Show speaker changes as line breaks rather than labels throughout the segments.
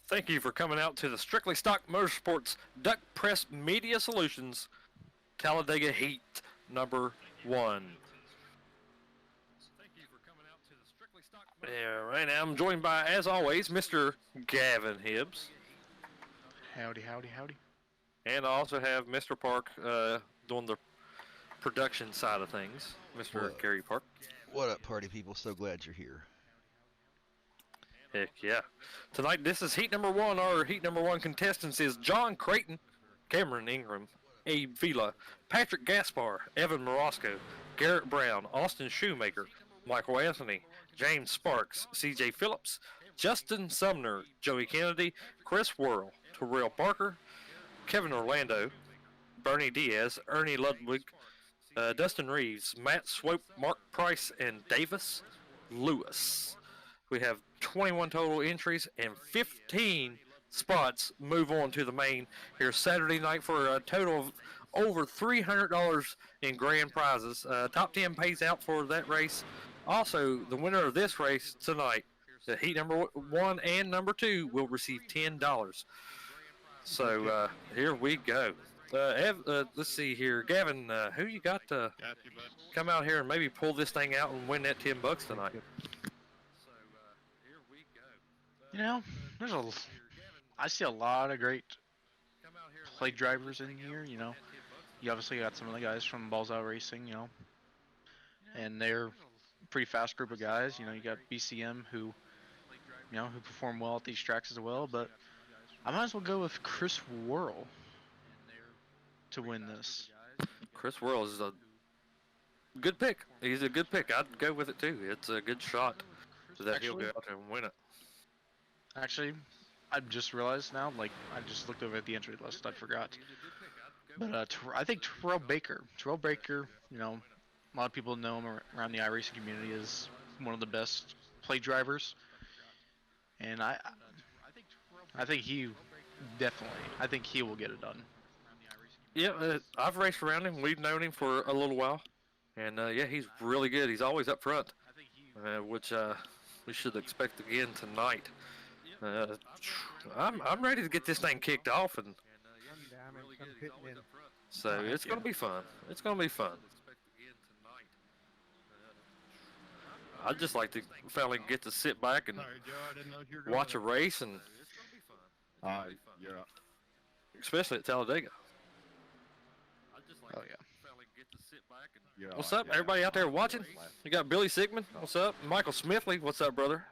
Thank you for coming out to the Strictly Stock Motorsports Duck Press Media Solutions Talladega Heat number 1. Yeah, right now I'm joined by, as always, Mr. Gavin Hibbs.
Howdy, howdy, howdy.
And I also have Mr. Park doing the production side of things, Mr. Gary Park.
What up, party people? So glad you're here.
Heck yeah. Tonight, this is heat number 1. Our heat number 1 contestants is John Creighton, Cameron Ingram, Abe Vila, Patrick Gaspar, Evan Morosco, Garrett Brown, Austin Shoemaker, Michael Anthony, James Sparks, CJ Phillips, Justin Sumner, Joey Kennedy, Chris Worrell, Terrell Parker, Kevin Orlando, Bernie Diaz, Ernie Ludwig, Dustin Reeves, Matt Swope, Mark Price, and Davis Lewis. We have 21 total entries and 15 spots move on to the main here Saturday night for a total of over $300 in grand prizes. Top 10 pays out for that race. Also, the winner of this race tonight, the heat number 1 and number 2, will receive $10. So here we go. Let's see here, Gavin. Who you got to come out here and maybe pull this thing out and win that $10 tonight?
You know, I see a lot of great play drivers in here. You know, you obviously got some of the guys from Balls Out Racing. You know, and they're a pretty fast group of guys. You know, you got BCM who perform well at these tracks as well. But I might as well go with Chris Worrell to win this.
Chris Worrell is a good pick. He's a good pick. I'd go with it too. It's a good shot that he'll go out there and win it.
Actually, I just realized now, like, I just looked over at the entry list, I forgot. But I think Terrell Baker, you know, a lot of people know him around the iRacing community as one of the best play drivers. And I think he will get it done.
Yeah, I've raced around him. We've known him for a little while. And, yeah, he's really good. He's always up front, which we should expect again tonight. I'm ready to get this thing kicked off, and so it's gonna be fun. It's gonna be fun. I'd just like to finally get to sit back and watch a race, and especially at Talladega.
Oh yeah.
What's up, everybody out there watching? You got Billy Sigmund. What's up? Michael Smithley. What's up, brother?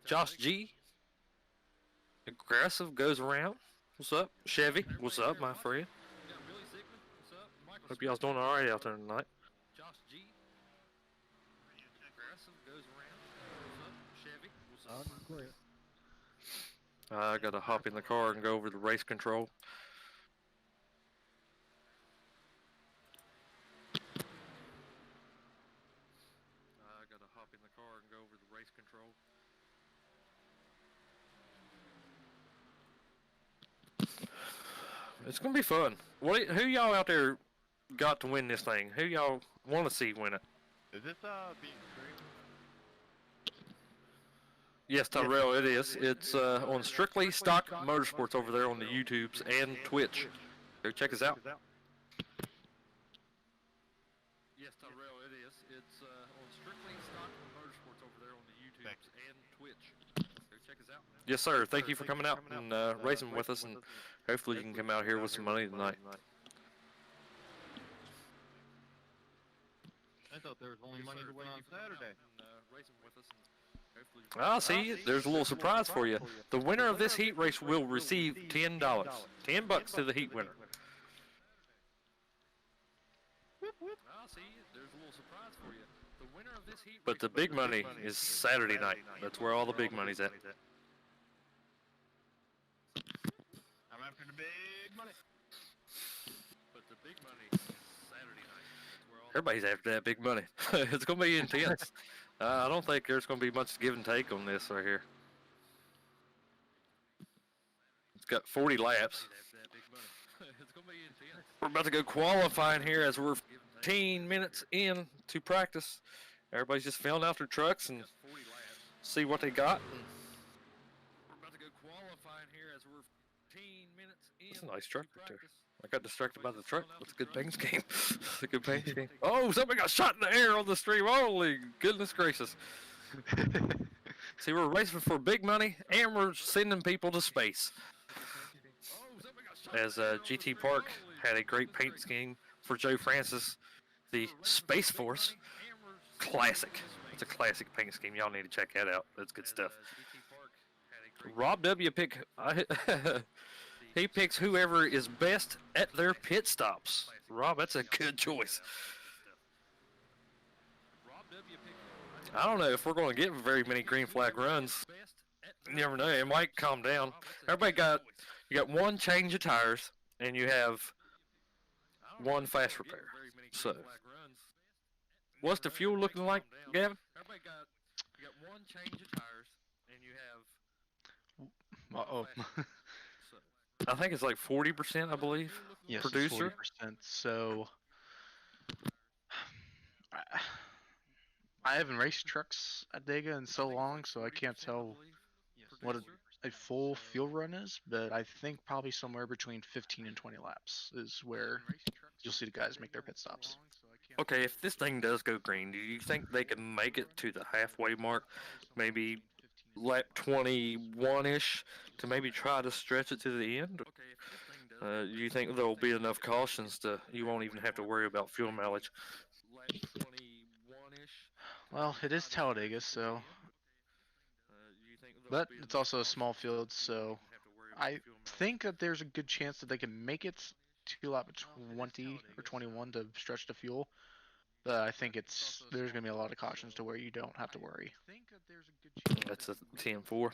Josh G. Aggressive goes around. What's up? Chevy. What's up, my friend? Hope y'all's doing alright out there tonight. Josh G. Aggressive goes around. What's up? Chevy. What's up? I gotta hop in the car and go over the race control. It's gonna be fun. Who y'all out there got to win this thing? Who y'all want to see win it?
Is this being streamed?
Yes, Tyrell, it is. It's on Strictly Stock Motorsports over there on the YouTubes and Twitch. Go check us out. Yes, Tyrell, it is. It's on Strictly Stock Motorsports over there on the YouTubes and Twitch. Go check us out. Yes, sir. Thank you for coming out and racing with us, and hopefully you can come out here with some money tonight.
I thought there was only money to win on Saturday.
I'll see. There's a little surprise for you. The winner of this heat race will receive $10. $10 to the heat winner. I'll see. There's a little surprise for you. The winner of this heat. But the big money is Saturday night. That's where all the big money's at.
I'm after the big money.
But the big money is Saturday night. Everybody's after that big money. It's going to be intense. I don't think there's going to be much give and take on this right here. It's got 40 laps. We're about to go qualifying here as we're 15 minutes in to practice. Everybody's just filling out their trucks and see what they got. We're about to go qualifying That's a nice truck right there. I got distracted by the truck. That's a good paint scheme. That's a good paint scheme. Oh, somebody got shot in the air on the stream. Holy goodness gracious. See, we're racing for big money, and we're sending people to space. As GT Park had a great paint scheme for Joe Francis, the Space Force. Classic. It's a classic paint scheme. Y'all need to check that out. That's good stuff. Rob W. He picks whoever is best at their pit stops. Rob, that's a good choice. I don't know if we're going to get very many green flag runs. You never know. It might calm down. You got one change of tires, and you have one fast repair. So, what's the fuel looking like, Gavin? You got one change of tires, and you have.
Uh-oh.
I think it's like 40%, I believe.
Yes,
Producer.
It's 40%. So I haven't raced trucks at Dega in so long, so I can't tell what a full fuel run is, but I think probably somewhere between 15 and 20 laps is where you'll see the guys make their pit stops.
Okay, if this thing does go green, do you think they can make it to the halfway mark, maybe lap 21-ish, to maybe try to stretch it to the end? Do you think there will be enough cautions to you won't even have to worry about fuel mileage?
Well, it is Talladega, so, but it's also a small field, so I think that there's a good chance that they can make it to lap 20 or 21 to stretch the fuel. But I think there's going to be a lot of cautions to where you don't have to worry.
That's a 10-4.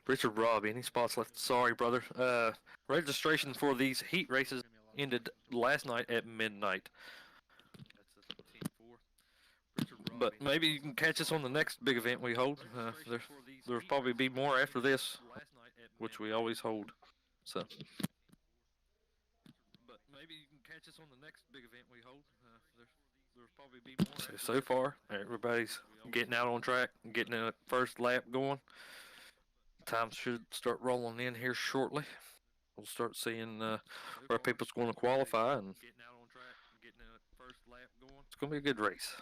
Richard Robb, any spots left? Sorry, brother. Registration for these heat races ended last night at midnight. But maybe you can catch us on the next big event we hold. There'll probably be more after this, which we always hold. So. But maybe you can catch us on the next big event we hold. There'll probably be more. So far, everybody's getting out on track, getting the first lap going. Time should start rolling in here shortly. We'll start seeing where people's going to qualify, and it's going to be a good race.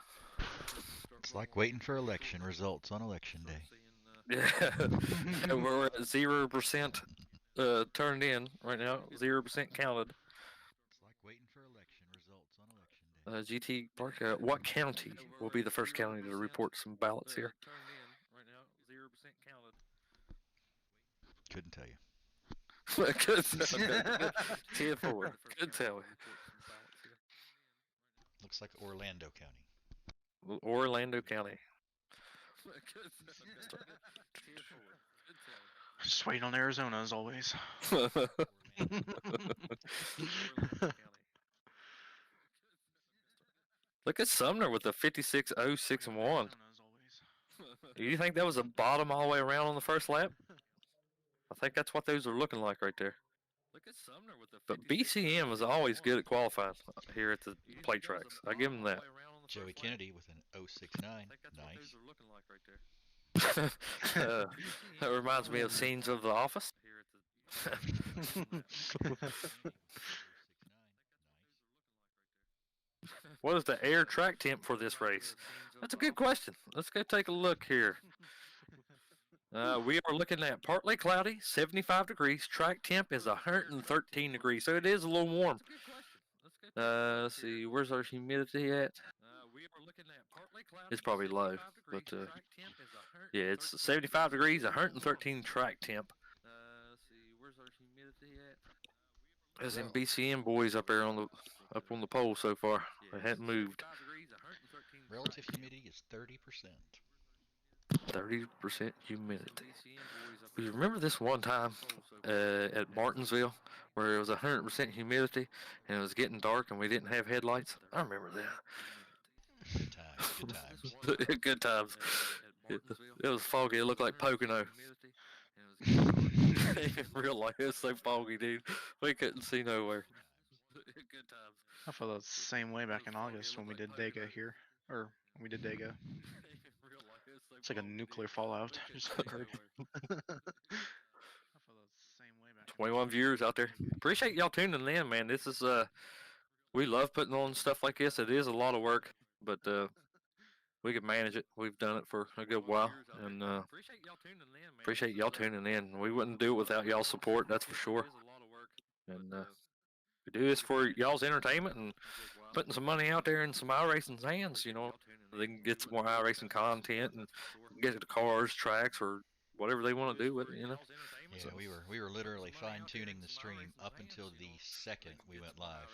It's like waiting for election results on election day.
Yeah, we're at 0% turned in right now. 0% counted.
It's like waiting for election results on election day.
GT Park, what county will be the first county to report some ballots here?
Couldn't tell you.
Good. 10-4. Good tell me.
Looks like Orlando County.
Orlando County.
Just waiting on Arizona as always.
Look at Sumner with the 56.061. Do you think that was a bottom all the way around on the first lap? I think that's what those are looking like right there. But BCM is always good at qualifying here at the plate tracks. I give him that.
Joey Kennedy with an 069.
Nice. That reminds me of scenes of The Office. What is the air track temp for this race? That's a good question. Let's go take a look here. We are looking at partly cloudy, 75 degrees. Track temp is 113 degrees, so it is a little warm. Let's see, where's our humidity at? It's probably low, but yeah, it's 75 degrees, 113 track temp. As in BCM boys up there on the pole so far. They hadn't moved.
Relative humidity is 30%.
30% humidity. You remember this one time at Martinsville where it was 100% humidity and it was getting dark and we didn't have headlights? I remember that.
Good times.
Good times. It was foggy. It looked like Pocono. In real life, it was so foggy, dude. We couldn't see nowhere. Good times.
I felt the same way back in August when we did Dega here. Or when we did Dega. It's like a nuclear fallout. Just
21 viewers out there. Appreciate y'all tuning in, man. This is we love putting on stuff like this. It is a lot of work, but we can manage it. We've done it for a good while, and appreciate y'all tuning in. We wouldn't do it without y'all's support, that's for sure. And we do this for y'all's entertainment and putting some money out there in some iRacing's hands. You know, they can get some more iRacing content and get the cars, tracks, or whatever they want to do with it. You know.
Yeah, we were literally fine tuning the stream up until the second we went live.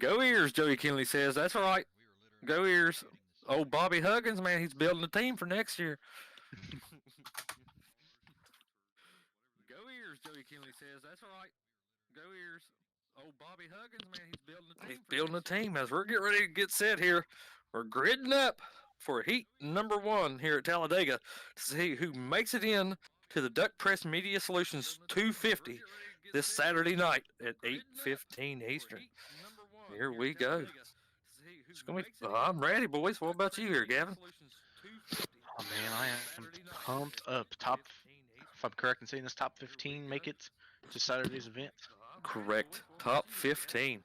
Go Ears, Joey Kinley says. That's right. Go Ears. Old Bobby Huggins, man, he's building a team for next year. Go Ears, Joey Kinley says. That's right. Go Ears. Old Bobby Huggins, man, he's building a team. He's building a team. As we're getting ready to get set here, we're gridding up for heat number 1 here at Talladega to see who makes it in to the Duck Press Media Solutions 250 this Saturday night at 8:15 Eastern. Here we go. It's gonna be. I'm ready, boys. What about you here, Gavin?
Oh man, I am pumped up. If I'm correct in saying this, top 15 make it to Saturday's event.
Correct. Top 15.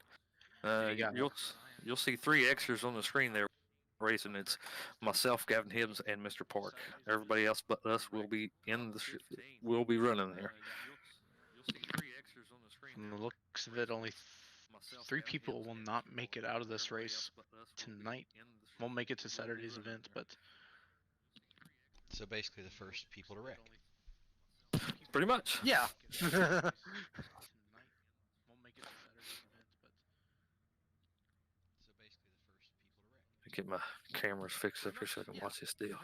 You'll see 3 extras on the screen there racing. It's myself, Gavin Hibbs, and Mr. Park. Everybody else but us will be in the will be running there.
From the looks of it, only 3 people will not make it out of this race tonight. Won't make it to Saturday's event, but
So basically the first people to wreck.
Pretty much.
yeah.
Get my cameras fixed up here so I can watch this deal.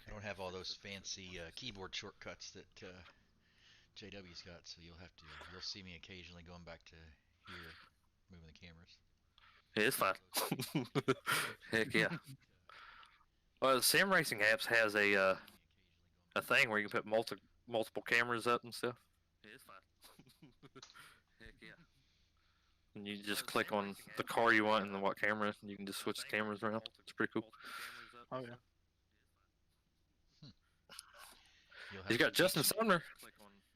I don't have all those fancy keyboard shortcuts that JW's got, so you'll see me occasionally going back to here, moving the cameras.
Yeah, it's fine. Heck yeah. Well, the Sim Racing apps has a thing where you can put multiple cameras up and stuff. Yeah, it's fine. Heck yeah. And you just click on the car you want and what camera, and you can just switch the cameras around. It's pretty cool.
Oh yeah.
He's got Justin Sumner.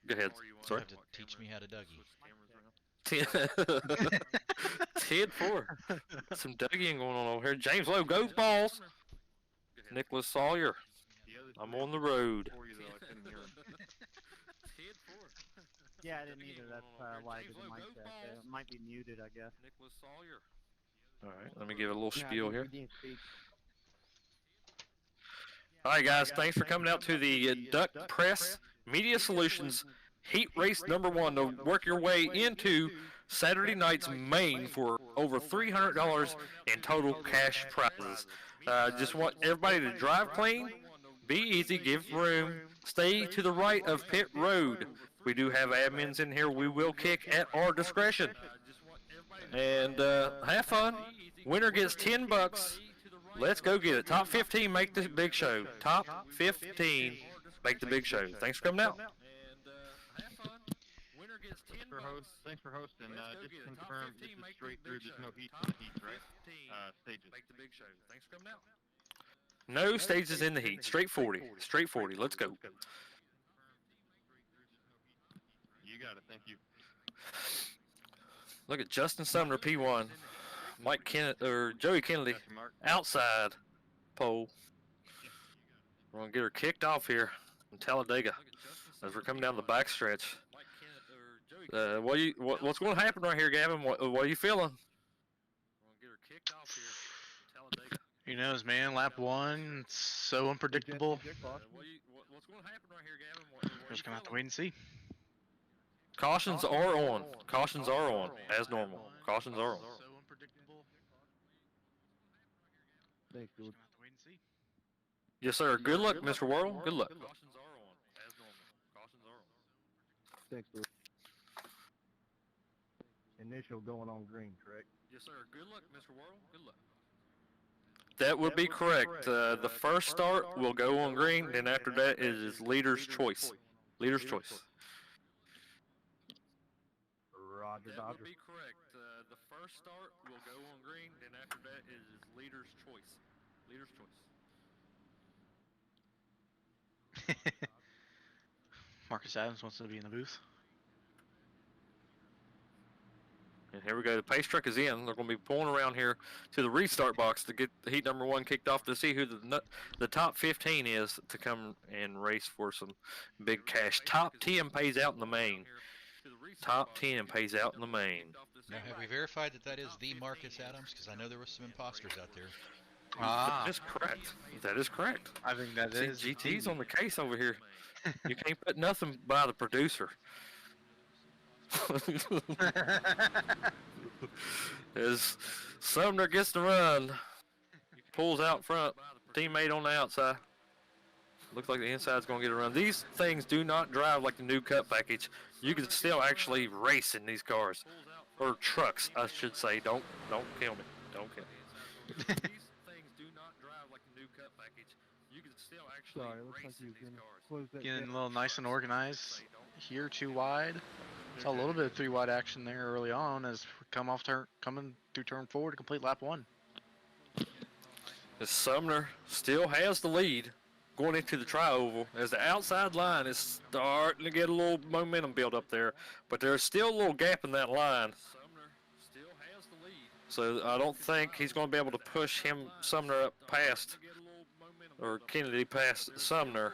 Go ahead. Sorry.
You'll have to teach me how to Dougie.
10-4. Some Dougieing going on over here. James Lowe, go balls. Nicholas Sawyer. I'm on the road.
Yeah, I didn't either. That's why I did the mic check. It might be muted, I guess.
Nicholas Sawyer. All right, let me give it a little spiel here. All right, guys, thanks for coming out to the Duck Press Media Solutions Heat Race number 1 to work your way into Saturday night's main for over $300 in total cash prizes. Just want everybody to drive clean, be easy, give room, stay to the right of pit road. We do have admins in here. We will kick at our discretion. And have fun. Winner gets $10. Let's go get it. Top 15 make the big show. Top 15 make the big show. Thanks for coming out.
Thanks for hosting. Just to confirm, this is straight through. There's no heats in the heat, right? Stages.
Thanks for coming out. No stages in the heat. Straight 40. Straight 40. Let's go.
You got it. Thank you.
Look at Justin Sumner, P1. Mike Kennett or Joey Kennedy
Got you, Mark.
outside pole. We're gonna get her kicked off here in Talladega as we're coming down the backstretch. What's going to happen right here, Gavin? What are you feeling?
Who knows, man? Lap 1, it's so unpredictable.
What's going to happen right here, Gavin?
We're just gonna have to wait and see.
Cautions are on. Cautions are on as normal. Cautions are on.
So unpredictable.
Thanks, dude.
Just gonna have to wait and see.
Yes, sir. Good luck, Mr. Worrell. Good luck.
Thanks, dude. Initial going on green, correct?
Yes, sir. Good luck, Mr. Worrell. Good luck. That would be correct. The first start will go on green, then after that it is leader's choice. Leader's choice.
Roger,
That
Dodger.
would be correct. The first start will go on green, and after that is leader's choice. Leader's choice.
Marcus Adams wants to be in the booth.
And here we go. The pace truck is in. They're going to be pulling around here to the restart box to get heat number 1 kicked off to see who the top 15 is to come and race for some big cash. Top 10 pays out in the main. Top 10 pays out in the main.
Now, have we verified that that is the Marcus Adams? Because I know there were some imposters out there.
That is correct. That is correct.
I think that
See,
is
GT's on the case over here. You can't put nothing by the producer. As Sumner gets the run, pulls out front, teammate on the outside. Looks like the inside's going to get a run. These things do not drive like the new Cup package. You can still actually race in these cars, or trucks, I should say. Don't kill me. Don't kill me. These things do not drive like the new Cup package. You can still actually race in these cars.
getting a little nice and organized. Here 2 wide. Saw a little bit of 3 wide action there early on as we coming through turn 4 to complete lap 1.
As Sumner still has the lead going into the tri-oval, as the outside line is starting to get a little momentum build up there, but there's still a little gap in that line. So I don't think he's going to be able to push Sumner up past, or Kennedy past Sumner,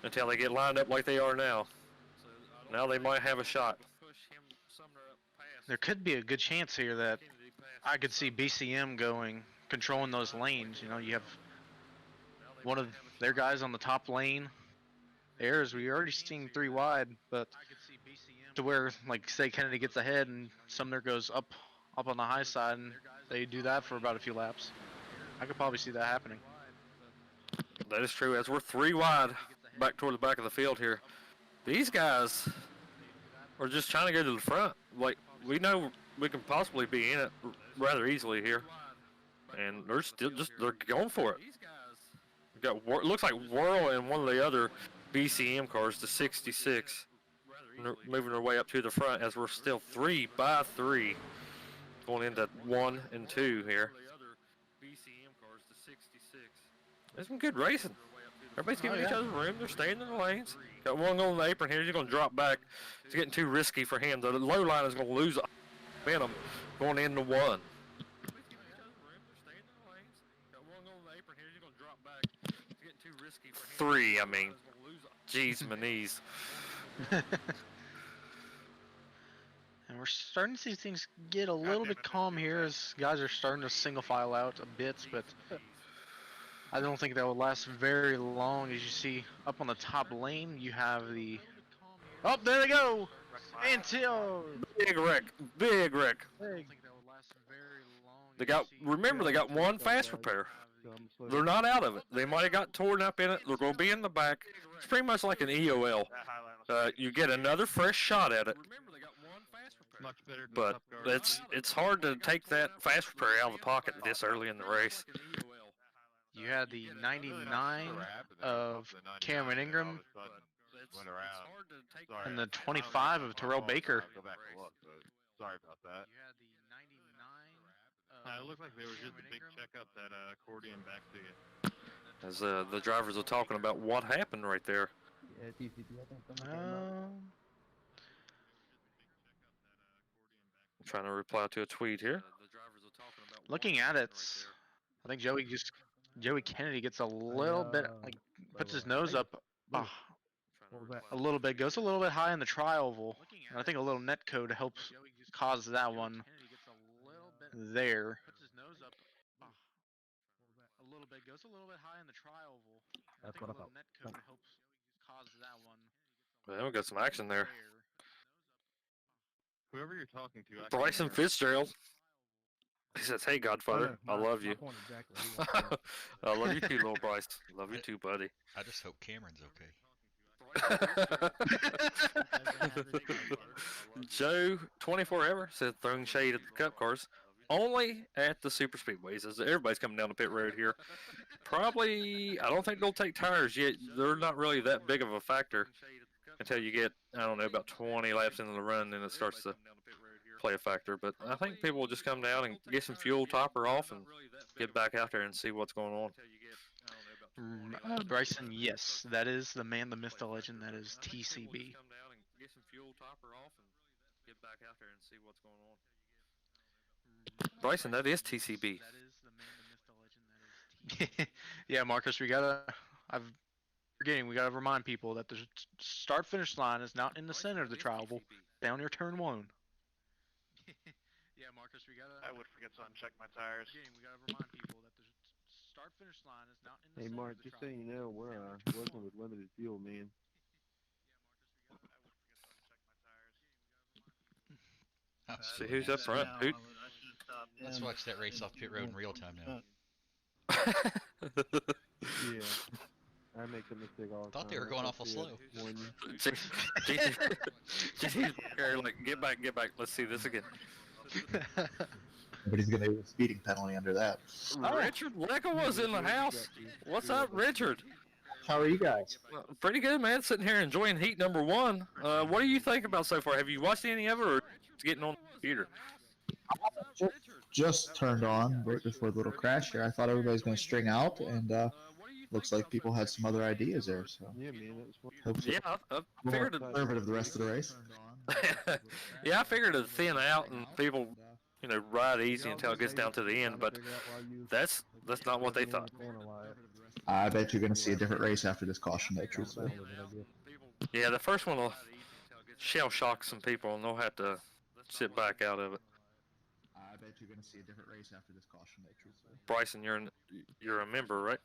until they get lined up like they are now. Now they might have a shot.
There could be a good chance here that I could see BCM controlling those lanes. You know, you have one of their guys on the top lane. Theirs, we already seen 3 wide, but to where, like, say Kennedy gets ahead and Sumner goes up on the high side, and they do that for about a few laps. I could probably see that happening.
That is true. As we're 3 wide back toward the back of the field here, these guys are just trying to go to the front. Like, we know we can possibly be in it rather easily here, and they're still they're going for it. Got looks like Whirl and one of the other BCM cars, the 66, moving their way up to the front as we're still 3 by 3 going into 1 and 2 here. There's some good racing. Everybody's giving each other room. They're staying in the lanes. Got one on the apron here. He's going to drop back. It's getting too risky for him. The low line is going to lose momentum going into 1. 3, I mean. Jeez, my knees.
And we're starting to see things get a little bit calm here as guys are starting to single file out a bit, but I don't think that will last very long. As you see up on the top lane, you have the... Oh, there they go! Until...
Big wreck. Big wreck. They got, remember, they got 1 fast repair. They're not out of it. They might have got torn up in it. They're going to be in the back. It's pretty much like an EOL. You get another fresh shot at it. But it's hard to take that fast repair out of the pocket this early in the race.
You had the 99 of Cameron Ingram and the 25 of Terrell Baker.
Sorry about that. It looked like there was just a big checkup that accordion back to you.
As the drivers are talking about what happened right there. I'm trying to reply to a tweet here.
Looking at it, I think Joey Kennedy gets a little bit, like, puts his nose up a little bit, goes a little bit high in the tri-oval. And I think a little net code helps cause that one there. A little bit, goes a little bit high in the tri-oval. I think a little net code helps cause that one.
Well, we got some action there.
Whoever you're talking to,
Bryson Fitzgerald. He says, "Hey, Godfather, I love you." I love you too, little Bryce. Love you too, buddy.
I just hope Cameron's okay.
Joe 24 Ever said throwing shade at the Cup cars. Only at the super speedways, as everybody's coming down the pit road here. Probably, I don't think they'll take tires yet. They're not really that big of a factor until you get, I don't know, about 20 laps into the run, then it starts to play a factor, but I think people will just come down and get some fuel, top her off, and get back out there and see what's going on.
Bryson, yes, that is the man, the myth, the legend. That is TCB.
Get some fuel, top her off, and get back out there and see what's going on. Bryson, that is TCB.
Yeah, Marcus, we gotta remind people that the start finish line is not in the center of the tribal, down near turn 1. Yeah, Marcus,
I would forget to uncheck my tires.
we gotta remind people that the start finish line is not in the
Hey
center
Mark,
of the
just so
tribal.
you know, we're working with limited fuel, man.
See who's up front. Who?
Let's watch that race off pit road in real time now.
Yeah. I make a mistake all the time.
Thought they were going awful slow.
Like, get back. Let's see this again.
Nobody's gonna get a speeding penalty under that.
Richard Lecca was in the house. What's up, Richard?
How are you guys?
Pretty good, man. Sitting here enjoying heat number 1. What do you think about so far? Have you watched any of it, or it's getting on the computer?
Just turned on right before the little crash here. I thought everybody was gonna string out, and looks like people had some other ideas there. So
Yeah, man, that was fun.
hopefully
Yeah, I
more
figured
conservative the rest of the race.
yeah, I figured it'd thin out and people, ride easy until it gets down to the end. But that's not what they thought.
I bet you're gonna see a different race after this caution, though. Truthfully.
Yeah, the first one will shell shock some people, and they'll have to sit back out of it.
I bet you're gonna see a different race after this caution, though. Truthfully.
Bryson, you're a member, right?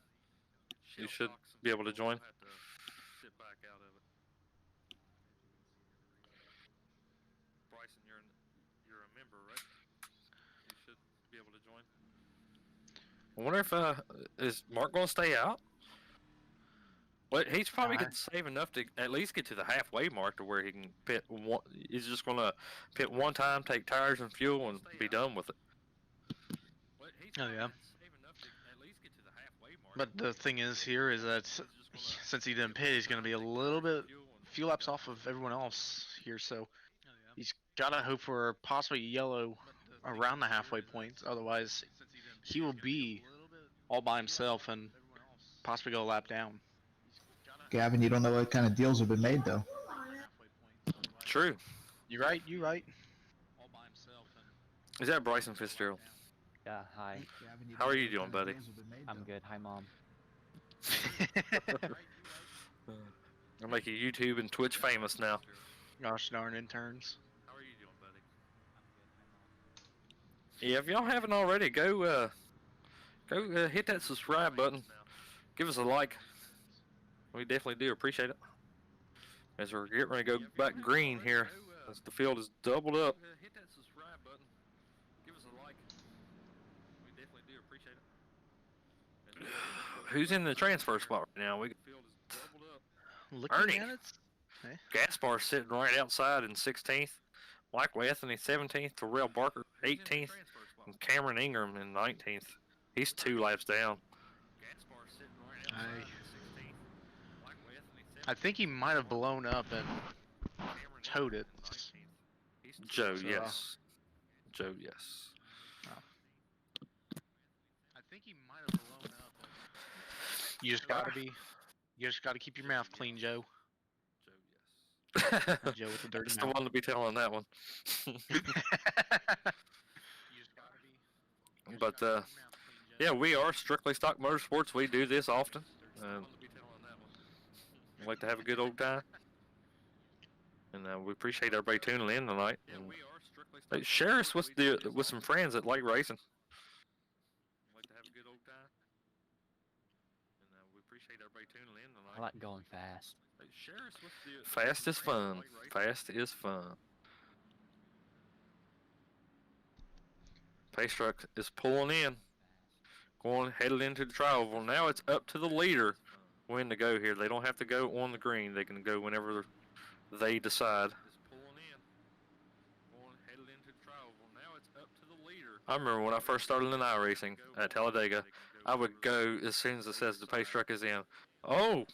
You should be able to join. Bryson, you're a member, right? You should be able to join. I wonder if is Mark going to stay out? Well, he's probably going to save enough to at least get to the halfway mark to where he can pit one. He's just going to pit one time, take tires and fuel, and be done with it.
Oh yeah. But the thing is that since he didn't pit, he's going to be a little bit few laps off of everyone else here. So he's got to hope for possibly yellow around the halfway points. Otherwise, he will be all by himself and possibly go a lap down.
Gavin, you don't know what kind of deals have been made, though.
True.
You're right.
Is that Bryson Fitzgerald?
Yeah, hi.
How are you doing, buddy?
I'm good. Hi, Mom.
I'll make you YouTube and Twitch famous now.
Gosh darn interns.
How are you doing, buddy? Yeah, if y'all haven't already, go hit that subscribe button. Give us a like. We definitely do appreciate it. As we're getting ready to go back green here, as the field is doubled up. Hit that subscribe button. Give us a like. We definitely do appreciate it. Who's in the transfer spot right now?
Looking
Ernie.
at it.
Gaspar sitting right outside in 16th. Michael Anthony 17th. Terrell Barker 18th. And Cameron Ingram in 19th. He's 2 laps down.
I think he might have blown up and towed it.
Joe,
So,
yes. Joe, yes.
I think he might have blown up. You just gotta keep your mouth clean, Joe. Joe with the dirty
That's the
mouth.
one to be telling that one. But yeah, we are Strictly Stock Motorsports. We do this often. We like to have a good old time. And we appreciate everybody tuning in tonight. And, share us with some friends that like racing. Like to have a good old time. And we appreciate everybody tuning in tonight.
I like going fast.
Fast is fun. Fast is fun. Pace truck is pulling in. Headed into the trial. Well, now it's up to the leader when to go here. They don't have to go on the green. They can go whenever they decide. I remember when I first started in iRacing at Talladega, I would go as soon as it says the pace truck is in. Oh,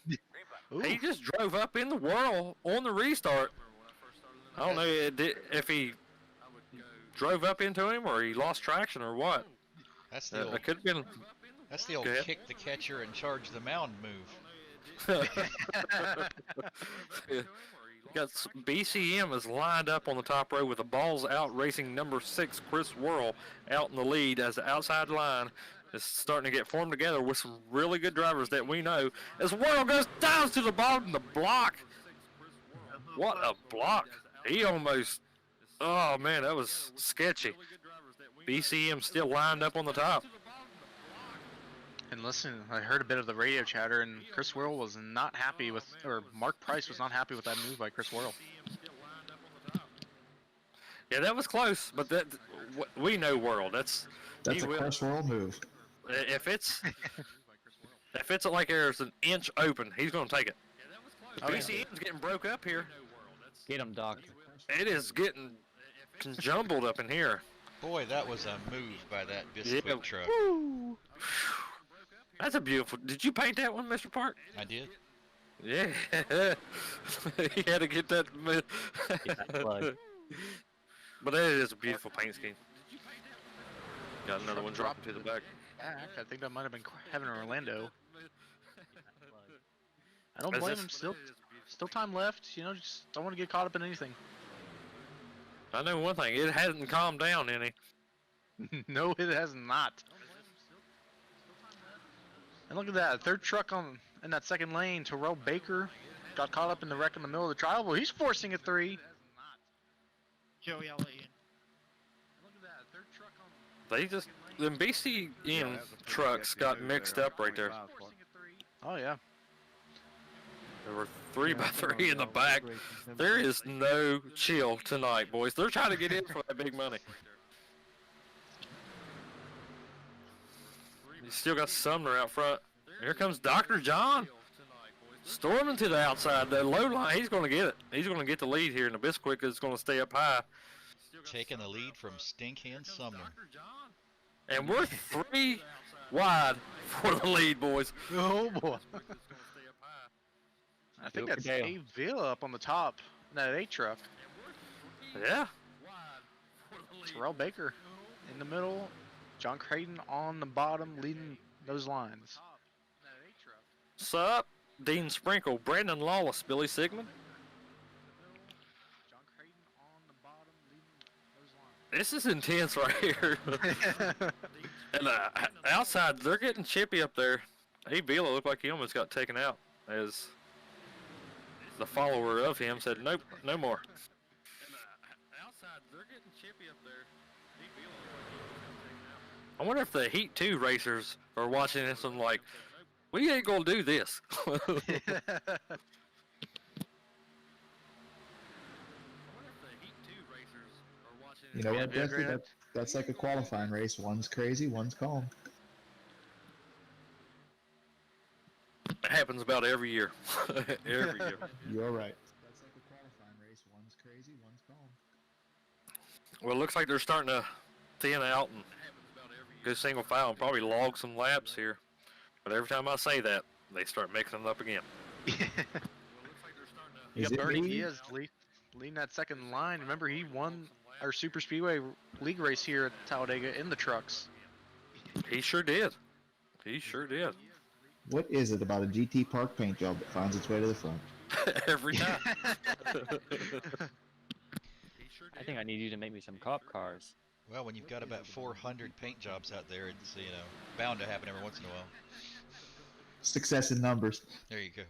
he just drove up in the whirl on the restart. I don't know if he drove up into him, or he lost traction, or what.
That's the old.
It could have been.
That's the old
Go ahead.
kick the catcher and charge the mound move.
Got BCM is lined up on the top row with the balls out, racing number 6 Chris Worrell out in the lead as the outside line is starting to get formed together with some really good drivers that we know. As Worrell goes down to the bottom, the block. What a block! He almost. Oh man, that was sketchy. BCM still lined up on the top.
And listen, I heard a bit of the radio chatter, and Chris Worrell was not happy with, or Mark Price was not happy with that move by Chris Worrell.
Yeah, that was close, but we know Worrell. That's
a
he will.
Chris Worrell move.
If it's like there's an inch open, he's going to take it. BCM's getting broke up here.
Get him, Doc.
It is getting jumbled up in here.
Boy, that was a move by that biscuit truck.
Woo. That's a beautiful. Did you paint that one, Mr. Park?
I did.
Yeah. He had to get that.
Get that plug.
But that is a beautiful paint scheme. Got another one dropping to the back.
I think that might have been Kevin Orlando. I don't blame him. Still time left. You know, just don't want to get caught up in anything.
I know one thing. It hasn't calmed down any.
No, it has not. And look at that, third truck in that second lane. Terrell Baker got caught up in the wreck in the middle of the trial. Well, he's forcing a 3.
Joey, I'll let you in.
Look at that, third truck
They just them BCM trucks got mixed up right there.
Oh yeah.
There were 3x3 in the back. There is no chill tonight, boys. They're trying to get in for that big money. You still got Sumner out front. Here comes Dr. John. Storming to the outside. The low line, he's going to get it. He's going to get the lead here, and the Bisquick is going to stay up high.
Taking the lead from Stinkhand Sumner.
And we're 3 wide for the lead, boys.
Oh boy. I think that's Dave Villa up on the top in that 8 truck.
Yeah.
Terrell Baker in the middle. John Creighton on the bottom leading those lines.
Sup? Dean Sprinkle, Brandon Lawless, Billy Sigmund. This is intense right here. And outside, they're getting chippy up there. Hey, Vila looked like he almost got taken out as the follower of him said, nope, no more. I wonder if the Heat 2 racers are watching this and like, we ain't gonna do this.
You know what, Jesse? That's like a qualifying race. One's crazy, one's calm.
It happens about every year. Every year.
You're right. That's like a qualifying race. One's crazy, one's calm.
Well, it looks like they're starting to thin out and go single file and probably log some laps here. But every time I say that, they start mixing it up again.
Yeah, Bernie, he is leading that second line. Remember, he won our Super Speedway League race here at Talladega in the trucks.
He sure did. He sure did.
What is it about a GT Park paint job that finds its way to the front?
Every time.
I think I need you to make me some cop cars.
Well, when you've got about 400 paint jobs out there, it's, you know, bound to happen every once in a while.
Success in numbers.
There you go.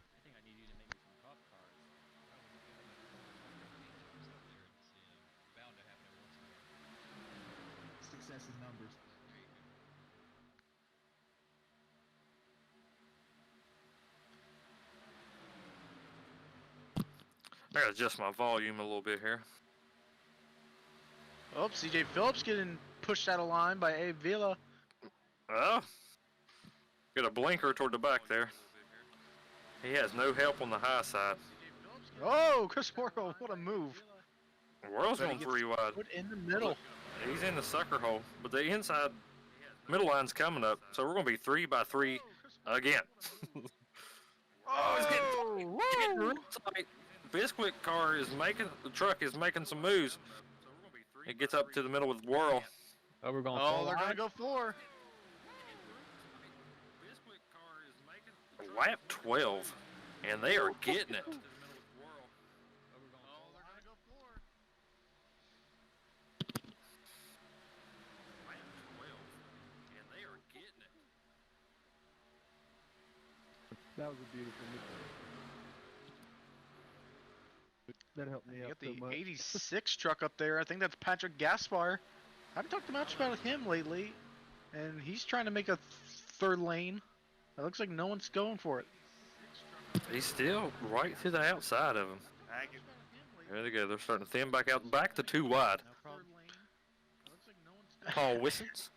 Success in numbers.
I gotta adjust my volume a little bit here.
Oh, CJ Phillips getting pushed out of line by Abe Vila.
Oh. Got a blinker toward the back there. He has no help on the high side.
Oh, Chris Worrell, what a move.
The world's going 3 wide.
Put in the middle.
He's in the sucker hole, but the inside middle line's coming up, so we're going to be 3x3 again. Oh, it's getting real tight. Bisquick car is making, the truck is making some moves. It gets up to the middle with Whirl.
Oh, we're going.
Oh, they're gonna go 4.
Lap 12, and they are getting it.
That was a beautiful move. That helped me
You
out
got
so
the
much.
86 truck up there. I think that's Patrick Gaspar. I haven't talked much about him lately, and he's trying to make a third lane. It looks like no one's going for it.
He's still right to the outside of him. There they go. They're starting to thin back out. Back to 2 wide. Paul Wissons.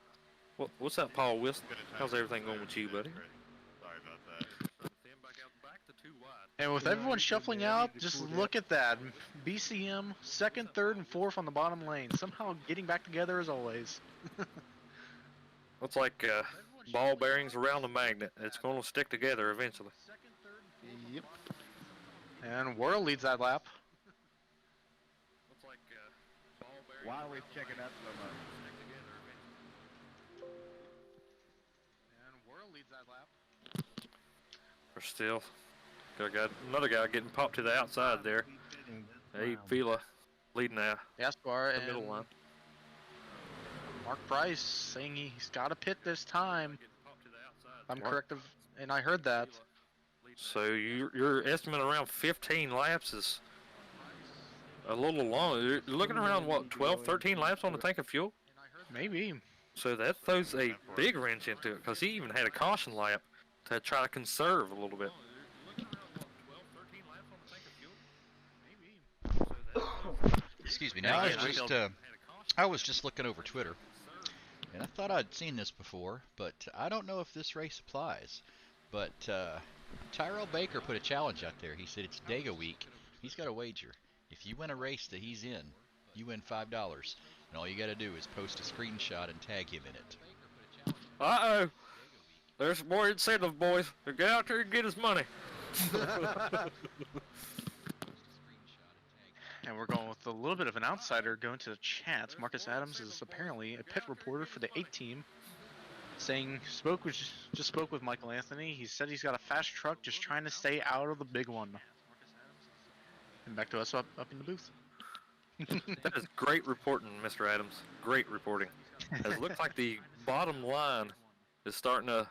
What's up, Paul Wilson? How's everything going with you, buddy?
Sorry about that.
And with everyone shuffling out, just look at that. BCM, 2nd, 3rd, and 4th on the bottom lane. Somehow getting back together as always.
Looks like ball bearings around a magnet. It's going to stick together eventually.
Yep. And Whirl leads that lap.
Why are we checking out so much?
And Whirl leads that lap.
We're still got another guy getting popped to the outside there. Hey, Fila leading that
Gaspar
the
and
middle line.
Mark Price saying he's got to pit this time. I'm
Mark-
correct, and I heard that.
So your estimate around 15 laps is a little long. You're looking around, what, 12, 13 laps on the tank of fuel?
Maybe.
So that throws a big wrench into it because he even had a caution lap to try to conserve a little bit.
Excuse me. Now I was just looking over Twitter, and I thought I'd seen this before, but I don't know if this race applies. But Tyrell Baker put a challenge out there. He said it's Dega week. He's got a wager. If you win a race that he's in, you win $5, and all you got to do is post a screenshot and tag him in it.
Uh-oh. There's more incentive, boys. Get out there and get his money.
And we're going with a little bit of an outsider going to the chat. Marcus Adams is apparently a pit reporter for the 8 team, saying just spoke with Michael Anthony. He said he's got a fast truck, just trying to stay out of the big one. And back to us up in the booth.
That is great reporting, Mr. Adams. Great reporting. It looks like the bottom line is starting to.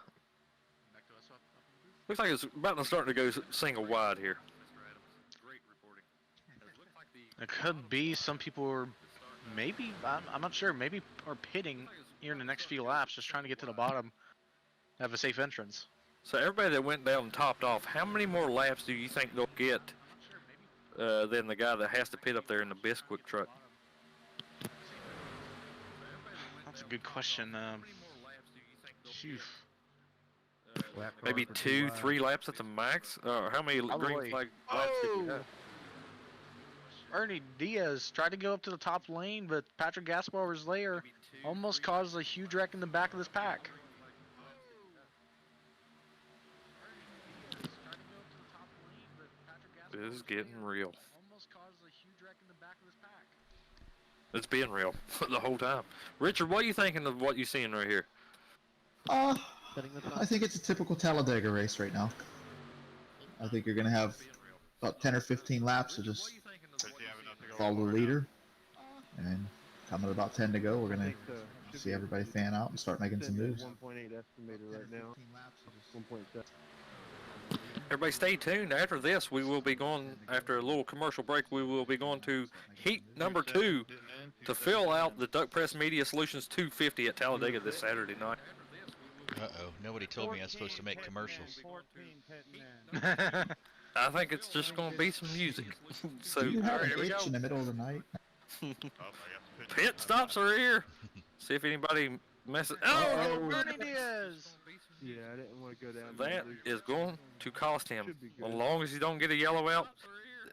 Looks like it's about to start to go single wide here.
It could be some people are maybe, I'm not sure, maybe are pitting here in the next few laps, just trying to get to the bottom, have a safe entrance.
So everybody that went down and topped off, how many more laps do you think they'll get than the guy that has to pit up there in the Bisquick truck?
That's a good question. Phew.
Maybe 2, 3 laps at the max? How many green flag laps did you have?
Ernie Diaz tried to go up to the top lane, but Patrick Gaspar was there. Almost caused a huge wreck in the back of this pack.
This is getting real. It's been real the whole time. Richard, what are you thinking of what you're seeing right here?
I think it's a typical Talladega race right now. I think you're going to have about 10 or 15 laps of just follow the leader. And coming about 10 to go, we're going to see everybody fan out and start making some moves.
1.8 estimator right now. 1.7.
Everybody stay tuned. After this, we will be going, after a little commercial break, we will be going to heat number 2 to fill out the Duck Press Media Solutions 250 at Talladega this Saturday night.
Uh-oh. Nobody told me I was supposed to make commercials.
14 pitting in.
I think it's just going to be some music. So
Do you have
here
an
we
itch
go.
in the middle of the night?
Pit stops are here. See if anybody messes. Oh,
Ernie Diaz!
Yeah, I didn't want to go down.
that
there.
is going to cost him.
Should be
As
good.
long as you don't get a yellow out,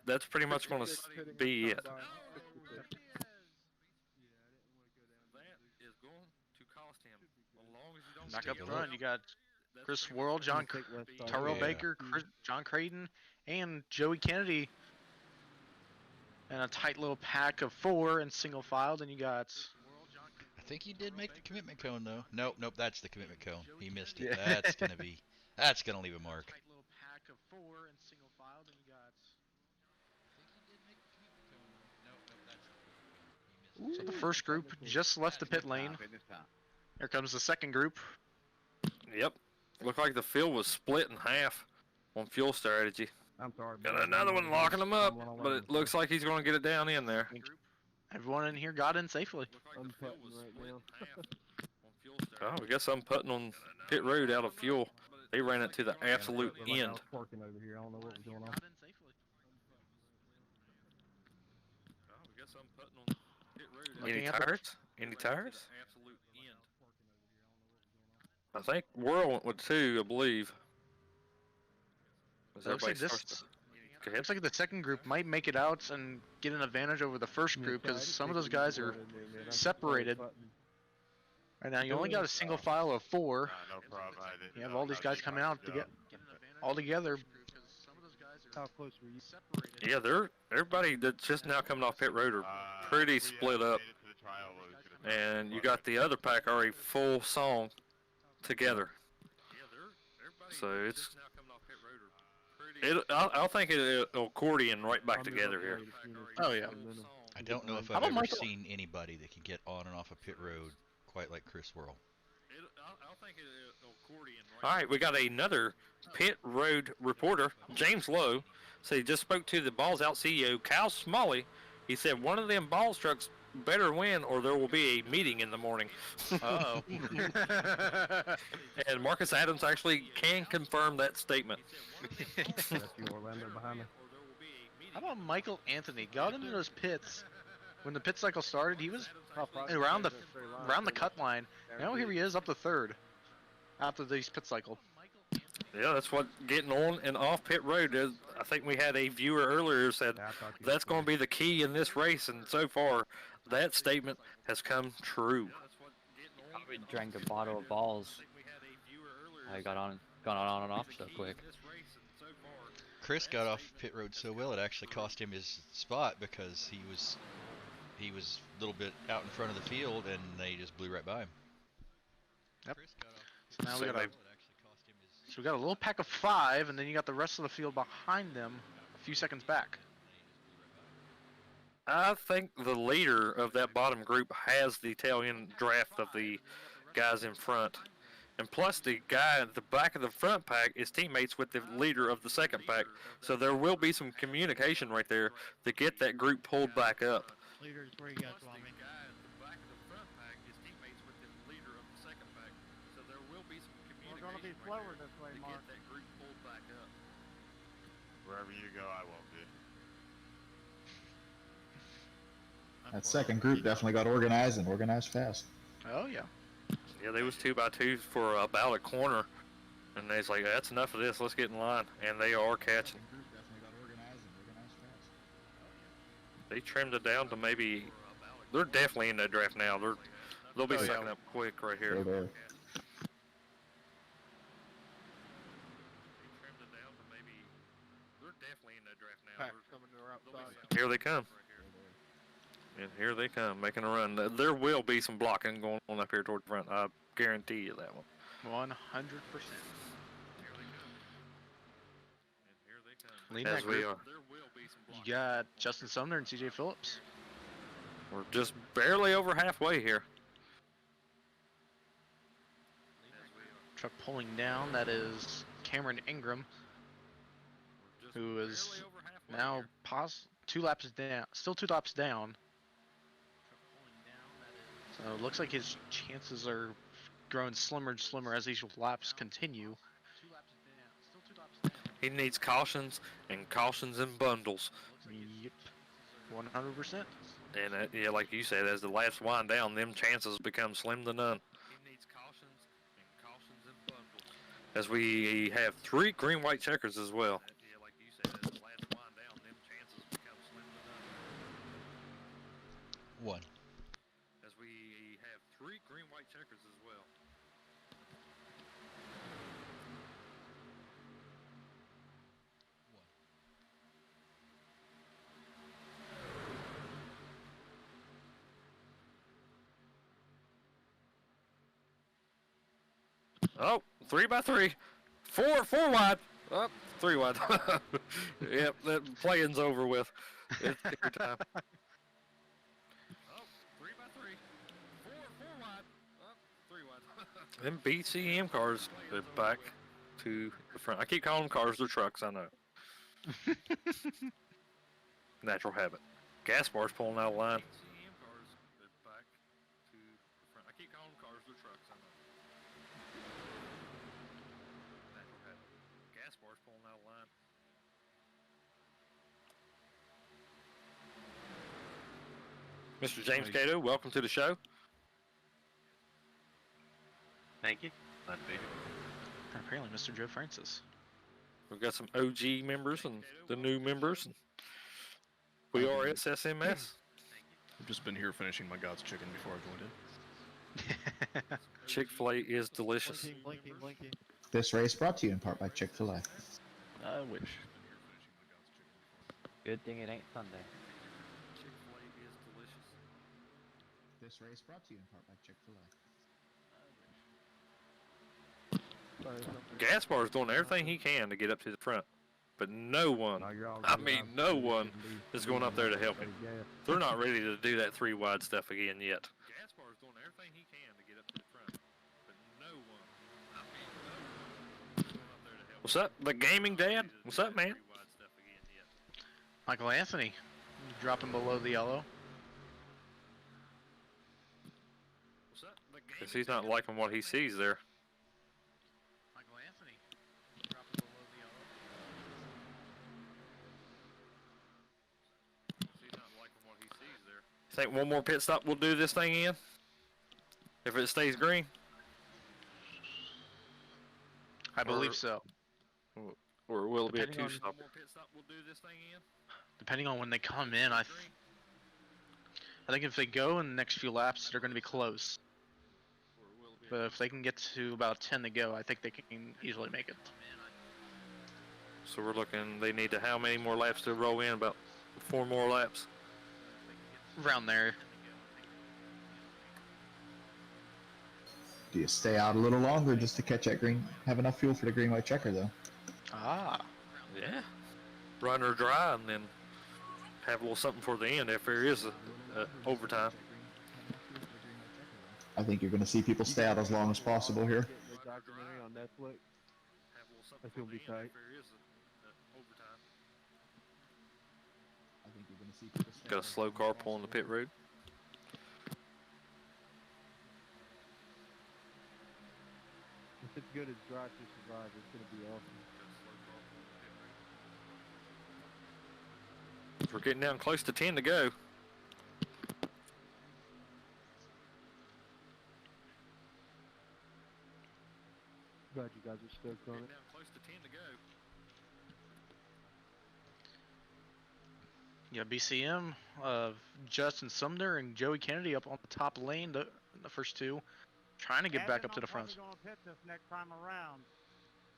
that's pretty much going to be it. That is going to cost him. As long as you don't
Back
get
up
a
front,
yellow
you got Chris Worrell, Tyrell
Yeah.
Baker, John Creighton, and Joey Kennedy. and a tight little pack of 4 in single file. Then you got.
I think he did make the commitment cone though. Nope, nope, that's the commitment cone. He missed it.
Yeah.
That's gonna leave a mark.
Tight little pack of 4 in single file. Then you got. So the first group just left the pit lane. Here comes the second group.
Yep. Looked like the field was split in half on fuel strategy.
I'm sorry.
Got another one locking him up, but it looks like he's going to get it down in there.
Everyone in here got in safely.
I'm putting right now.
Oh, we got some putting on pit road out of fuel. They ran it to the absolute
Like I
end.
was parking over here. I don't know what was going on.
Any tires? Any tires? I think Whirl went with 2, I believe. Was
Looks like
everybody
this.
starts to- Go ahead.
Looks like the second group might make it out and get an advantage over the first group because some of those guys are separated. Right now, you only got a single file of 4.
No problem.
You have all these guys coming out to get all together.
How close were you?
Yeah, everybody that's just now coming off pit road are pretty split up. And you got the other pack already full song together. So I'll think it'll accordion right back together here.
Oh, yeah.
I don't know if
How
I've
about
ever
Michael?
seen anybody that can get on and off a pit road quite like Chris Whirl.
All right, we got another pit road reporter, James Lowe. So he just spoke to the Balls Out CEO, Cal Smalley. He said one of them balls trucks better win or there will be a meeting in the morning.
Uh-oh.
And Marcus Adams actually can confirm that statement.
That's you, Orlando, behind me.
How about Michael Anthony? Got into those pits. When the pit cycle started, he was around the cut line. Now here he is up to 3rd after this pit cycle.
Yeah, that's what getting on and off pit road is. I think we had a viewer earlier who said that's going to be the key in this race, and so far that statement has come true.
Probably drank a bottle of balls. I gone on and off so quick.
Chris got off pit road so well it actually cost him his spot because he was a little bit out in front of the field and they just blew right by him.
Yep. So now we got a little pack of 5, and then you got the rest of the field behind them, a few seconds back.
I think the leader of that bottom group has the tail end draft of the guys in front. And plus the guy at the back of the front pack is teammates with the leader of the second pack. So there will be some communication right there to get that group pulled back up.
Leaders, where you got Swami? We're gonna be slower this way, Mark.
Wherever you go, I won't be.
That second group definitely got organized and organized fast.
Oh, yeah.
Yeah, they was 2x2 for about a corner. And they's like, that's enough of this, let's get in line. And they are catching.
Group definitely got organized and organized fast.
They trimmed it down to maybe, they're definitely in that draft now. They'll be
Oh, yeah.
sucking up quick right here.
They're there.
Coming to our outside.
Here they come. And here they come, making a run. There will be some blocking going on up here toward the front. I guarantee you that one.
100%. Leading
As
that
we
group,
are.
you got Justin Sumner and CJ Phillips.
We're just barely over halfway here.
Truck pulling down, that is Cameron Ingram, who is now 2 laps down, still 2 laps down. So it looks like his chances are growing slimmer and slimmer as these laps continue.
He needs cautions and cautions in bundles.
Yep, 100%.
And yeah, like you said, as the laps wind down, them chances become slim to none. As we have 3 green-white checkers as well.
One.
As we have 3 green-white checkers as well. Oh, 3x3. Four wide. Oh, 3 wide. Yep, that playing's over with. It's your time. Oh, 3x3. Four wide. Oh, 3 wide. Them BCM cars are back to the front. I keep calling them cars, they're trucks, I know. Natural habit. Gas bar's pulling out of line. I keep calling them cars, they're trucks, I know. Natural habit. Gas bar's pulling out of line. Mr. James Cato, welcome to the show.
Thank you. Glad to be here.
And apparently, Mr. Joe Francis.
We've got some OG members and the new members. We are SSMS.
I've just been here finishing my God's chicken before I joined in.
Chick-fil-A is delicious.
Blinky.
This race brought to you in part by Chick-fil-A.
I wish.
Good thing it ain't Sunday.
Chick-fil-A is delicious.
This race brought to you in part by Chick-fil-A.
Gaspar's doing everything he can to get up to the front, but no one,
No, you're all
I
good.
mean no one, is going up there to help him.
Yeah.
They're not ready to do that 3 wide stuff again yet. Gaspar's doing everything he can to get up to the front, but no one, I mean no one, is going up there to help him. What's up, the gaming dad? What's up, man?
Michael Anthony, dropping below the yellow.
Because he's not liking what he sees there.
Michael Anthony, dropping below the yellow.
He's not liking what he sees there. Think one more pit stop will do this thing in? If it stays green?
I believe so.
Or will it be a
Depending on-
2 stop? One more pit stop will do this thing in?
Depending on when they come in, I think if they go in the next few laps, they're going to be close. But if they can get to about 10 to go, I think they can easily make it.
So we're looking, they need to how many more laps to roll in? About 4 more laps?
Around there.
Do you stay out a little longer just to catch that green? Have enough fuel for the green white checker though.
Ah.
Yeah. Run her dry and then have a little something for the end if there is a overtime.
I think you're going to see people stay out as long as possible here.
The documentary on Netflix. That's gonna be tight.
I think you're going to see people stay
Got a
out as
slow
long as
car pulling the
possible.
pit road.
If it's good as Drive to Survive, it's gonna be awesome.
We're getting down close to 10 to go.
Glad you guys are stoked on it.
Down close to 10 to go.
Yeah, BCM, Justin Sumner and Joey Kennedy up on the top lane, the first two, trying to get back up to the front.
Gonna pit this next time around.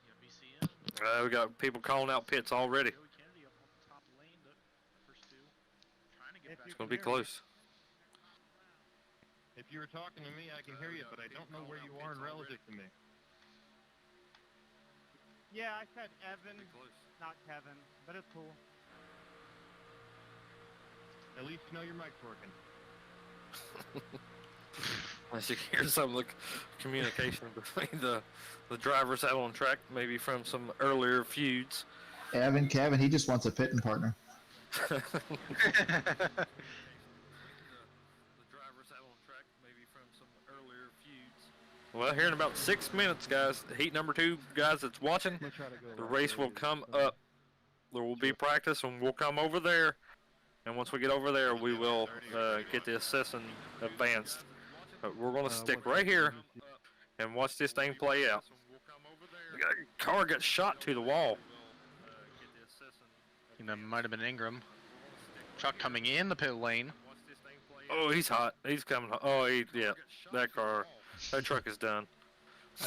Yeah, BCM.
We got people calling out pits already.
Joey Kennedy up on the top lane, the first two, trying to get back.
It's going to be close.
If you were talking to me, I can hear you, but I don't know where you are in relative to me.
Yeah, I said Evan, not Kevin, but it's cool.
At least you know your mic's working.
Unless you hear some of the communication between the drivers out on track, maybe from some earlier feuds.
Kevin, he just wants a pitting partner.
The drivers out on track, maybe from some earlier feuds. Well, here in about 6 minutes, guys, heat number 2, guys that's watching,
I'm gonna try to go
the
right
race
there.
will come up. There will be practice, and we'll come over there. And once we get over there, we will get the assessing advanced. But we're going to stick right here and watch this thing play out. The car got shot to the wall.
I think that might have been Ingram. Truck coming in the pit lane.
Oh, he's hot. He's coming. Oh, yeah. That truck is done.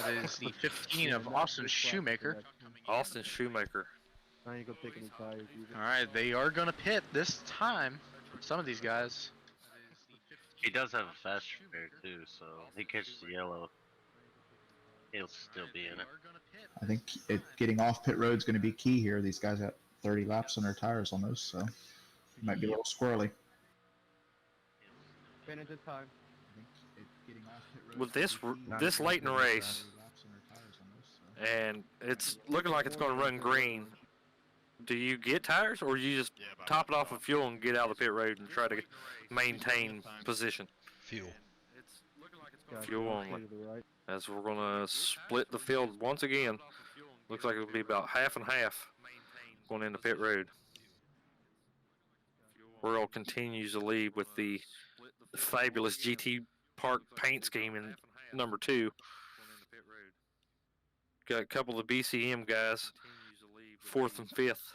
That is the 15 of Austin Shoemaker.
Austin Shoemaker.
I ain't gonna take any tires either.
Alright, they are going to pit this time. Some of these guys.
He does have a fast repair too, so he catches the yellow. He'll still be in it.
I think getting off pit road is going to be key here. These guys got 30 laps on their tires almost, so it might be a little squirrely.
Finish in time.
With this late in the race, and it's looking like it's going to run green, do you get tires, or you just top it off with fuel and get out of the pit road and try to maintain position?
Fuel.
Fuel only. As we're going to split the field once again. Looks like it'll be about half and half going into pit road. Worrell continues to lead with the fabulous GT Park paint scheme in number 2. Got a couple of BCM guys, 4th and 5th.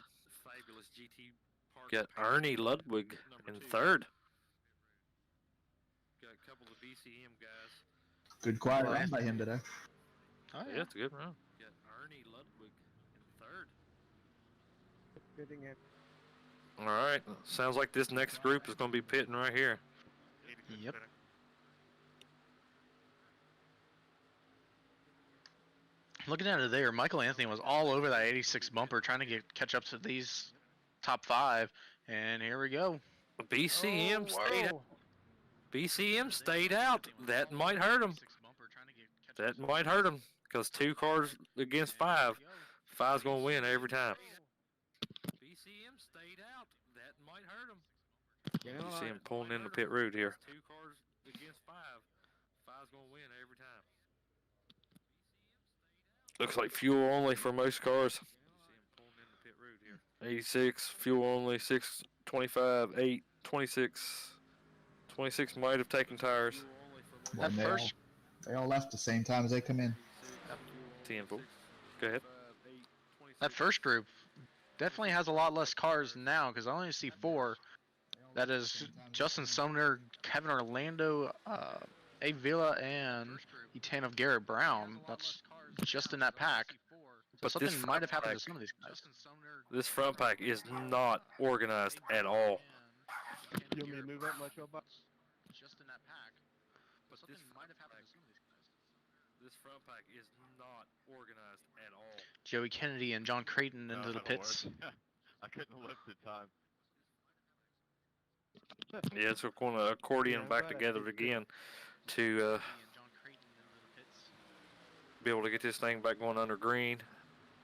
Got Ernie Ludwig in 3rd.
Good quiet run by him today.
Oh yeah, it's a good run. Got Ernie Ludwig in 3rd. All right, sounds like this next group is going to be pitting right here.
Yep. Looking at it there, Michael Anthony was all over that 86 bumper trying to catch up to these top 5, and here we go.
BCM stayed out. BCM stayed out. That might hurt him. That might hurt him because 2 cars against 5. 5's going to win every time. BCM stayed out. That might hurt him. You see him pulling in the pit road here. 2 cars against 5. 5's going to win every time. Looks like fuel only for most cars. 86, fuel only, 625, 8, 26. 26 might have taken tires.
Well, they all left the same time as they come in.
10 4. Go ahead.
That first group definitely has a lot less cars now because I only see 4. That is Justin Sumner, Kevin Orlando, A. Villa, and Etan of Garrett Brown. That's just in that pack. But something might have happened to some of these guys.
This front pack is not organized at all.
You want me to move up much up?
Just in that pack. But something might have happened to some of these guys.
This front pack is not organized at all.
Joey Kennedy and John Creighton into the pits.
I couldn't lift the time.
Yeah, so we're going to accordion back together again to be able to get this thing back going under green.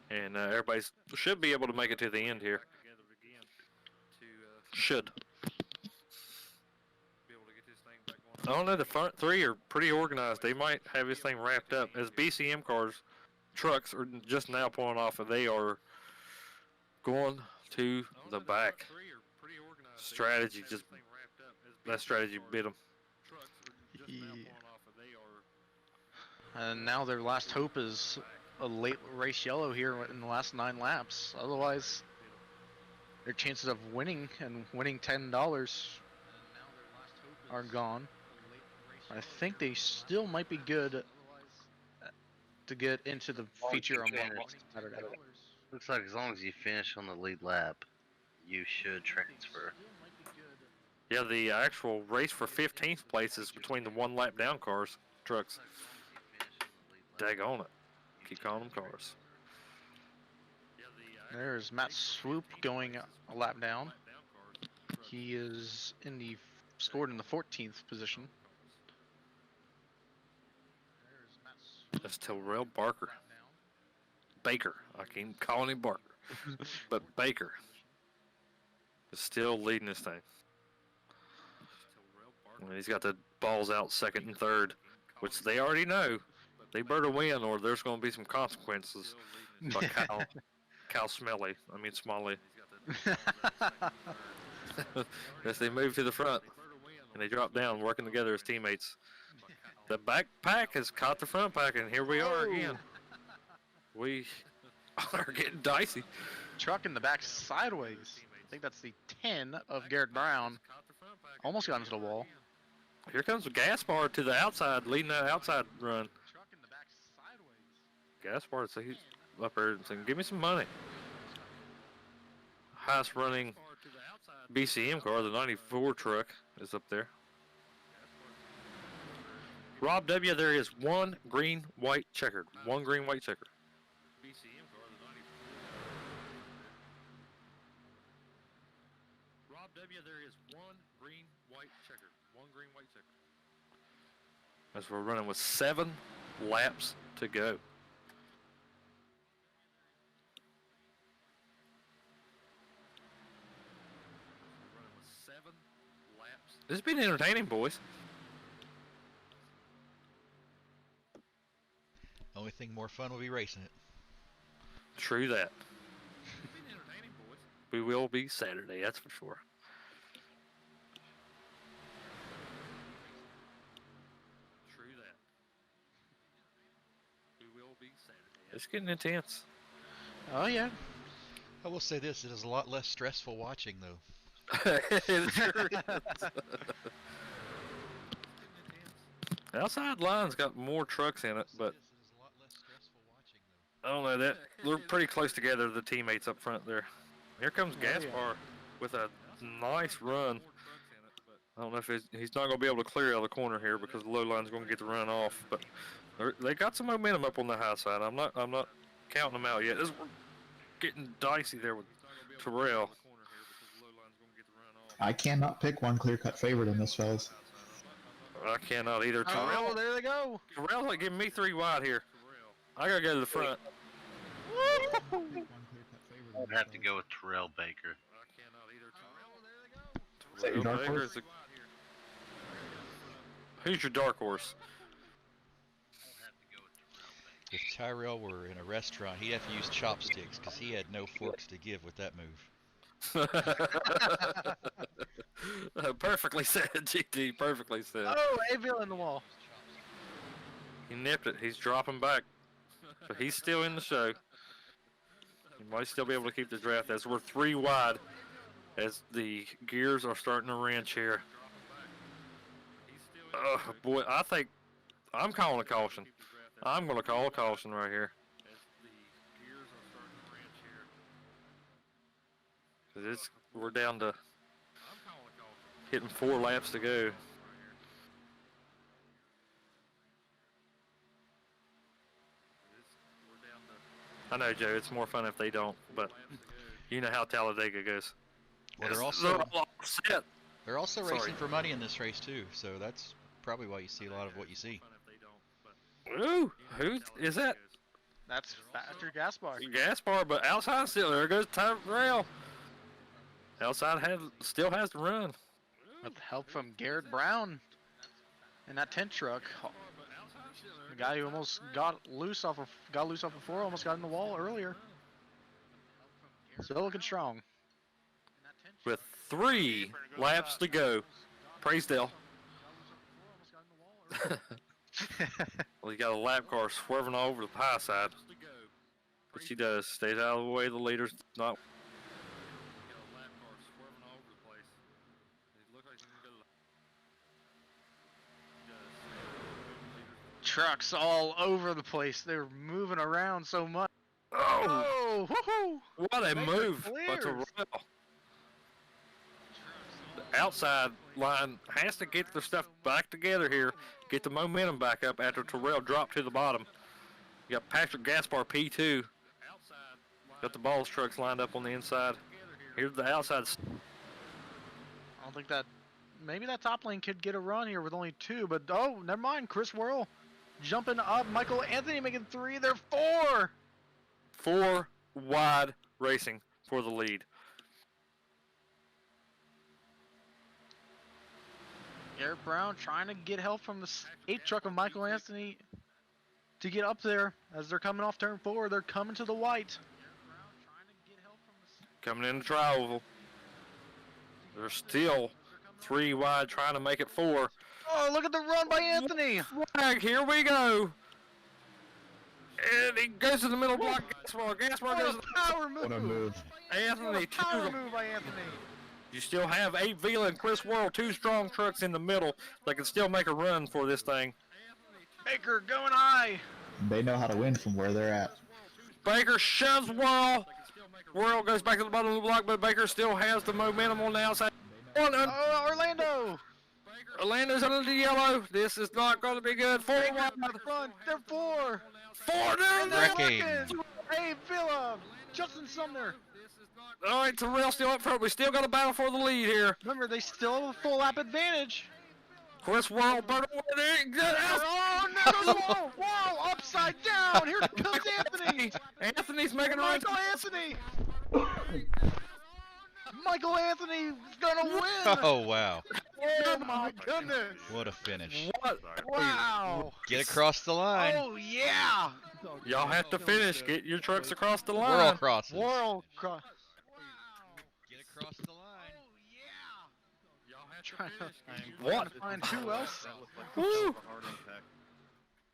And everybody should be able to make it to the end here. Should. I don't know, the front 3 are pretty organized. They might have this thing wrapped up. As BCM cars, trucks are just now pulling off, and they are going to the back. Strategy just, that strategy bit them.
And now their last hope is a late race yellow here in the last 9 laps. Otherwise, their chances of winning and winning $10 are gone. I think they still might be good to get into the feature on Saturday.
Looks like as long as you finish on the lead lap, you should transfer.
Yeah, the actual race for 15th place is between the 1 lap down cars, trucks. Daggone it. Keep calling them cars.
There's Matt Swoop going a lap down. He is scored in the 14th position.
That's Terrell Baker. I keep calling him Barker. But Baker is still leading this thing. And he's got the balls out 2nd and 3rd, which they already know. They better win or there's going to be some consequences. But Cal Smalley. As they move to the front and they drop down, working together as teammates. The back pack has caught the front pack, and here we are again. We are getting dicey.
Truck in the back sideways. I think that's the 10 of Garrett Brown. Almost got into the wall.
Here comes Gaspar to the outside, leading that outside run. Gaspar, so he's up there and saying, give me some money. Highest running BCM car, the 94 truck, is up there. Rob W., there is one green, white, checkered. One green, white, checkered. Rob W., there is one green, white, checkered. One green, white, checkered. As we're running with 7 laps to go. This has been entertaining, boys.
Only thing more fun will be racing it.
True that. We will be Saturday, that's for sure. True that. We will be Saturday. It's getting intense.
Oh yeah.
I will say this: it is a lot less stressful watching, though.
It sure is. Outside line's got more trucks in it, but I don't know that they're pretty close together. The teammates up front there. Here comes Gaspar with a nice run. I don't know if he's not going to be able to clear out of the corner here because the low line's going to get the run off. But they got some momentum up on the high side. I'm not counting them out yet. This is getting dicey there with Terrell.
I cannot pick one clear-cut favorite in this, fellas.
I cannot either. Terrell,
Oh, there they go.
Terrell's like giving me 3 wide here. I gotta go to the front.
I'd have to go with Terrell Baker.
Is that your dark
Baker
horse?
is who's your dark horse?
If Tyrell were in a restaurant, he'd have to use chopsticks because he had no forks to give with that move.
Perfectly said, GT. Perfectly said.
Oh, Avil in the wall.
He nipped it. He's dropping back. So he's still in the show. He might still be able to keep the draft as we're 3 wide as the gears are starting to wrench here. Oh, boy, I think I'm calling a caution. I'm going to call a caution right here. We're down to hitting 4 laps to go. I know, Joe, it's more fun if they don't, but you know how Talladega goes.
Well,
They're all set.
they're also racing for money in this race too, so that's probably why you see a lot of what you see.
Ooh, who is that?
That's Patrick Gaspar.
Gaspar, but outside still, there goes Tyrell. Outside still has to run.
With help from Garrett Brown in that tent truck. The guy who almost got loose off of 4, almost got in the wall earlier. Still looking strong.
With 3 laps to go. Praise Dale. Well, he got a lap car swerving all over the high side. Which he does. Stays out of the way of the leaders. Not.
Trucks all over the place. They're moving around so much.
Oh!
Woohoo!
What a move by
clears.
Terrell. The outside line has to get their stuff back together here, get the momentum back up after Terrell dropped to the bottom. You got Patrick Gaspar P2. Got the Balls trucks lined up on the inside. Here's the outside.
I don't think that. Maybe that top lane could get a run here with only 2, but oh, never mind. Chris Worrell jumping up. Michael Anthony making 3. They're 4.
4 wide racing for the lead.
Garrett Brown trying to get help from the 8 truck of Michael Anthony to get up there as they're coming off turn 4. They're coming to the white.
Coming in the tri-oval. They're still 3 wide trying to make it 4.
Oh, look at the run by Anthony.
Flag, here we go. And he goes to the middle block. Gaspar goes to the
Power move.
What a move.
Anthony.
Power move by Anthony.
You still have Abe Vila and Chris Worrell, 2 strong trucks in the middle that can still make a run for this thing.
Baker going high.
They know how to win from where they're at.
Baker shoves Worrell. Worrell goes back to the bottom of the block, but Baker still has the momentum on the outside.
Oh, Orlando.
Orlando's under the yellow. This is not going to be good. 4 wide.
Front, they're 4.
4 down there.
Wrecking.
Hey, Villa, Justin Sumner.
All right, Terrell still up front. We still got a battle for the lead here.
Remember, they still have a full lap advantage.
Chris World, Berto,
Oh, no, whoa, whoa, upside down. Here comes Anthony.
Anthony's making a run.
Michael Anthony. Michael Anthony's gonna win.
Oh, wow.
Oh my goodness.
What a finish.
What?
Wow.
Get across the line.
Oh yeah.
Y'all have to finish. Get your trucks across the line.
World crosses.
World cross.
Get across the line.
Trying to
What?
find who else.
Woo!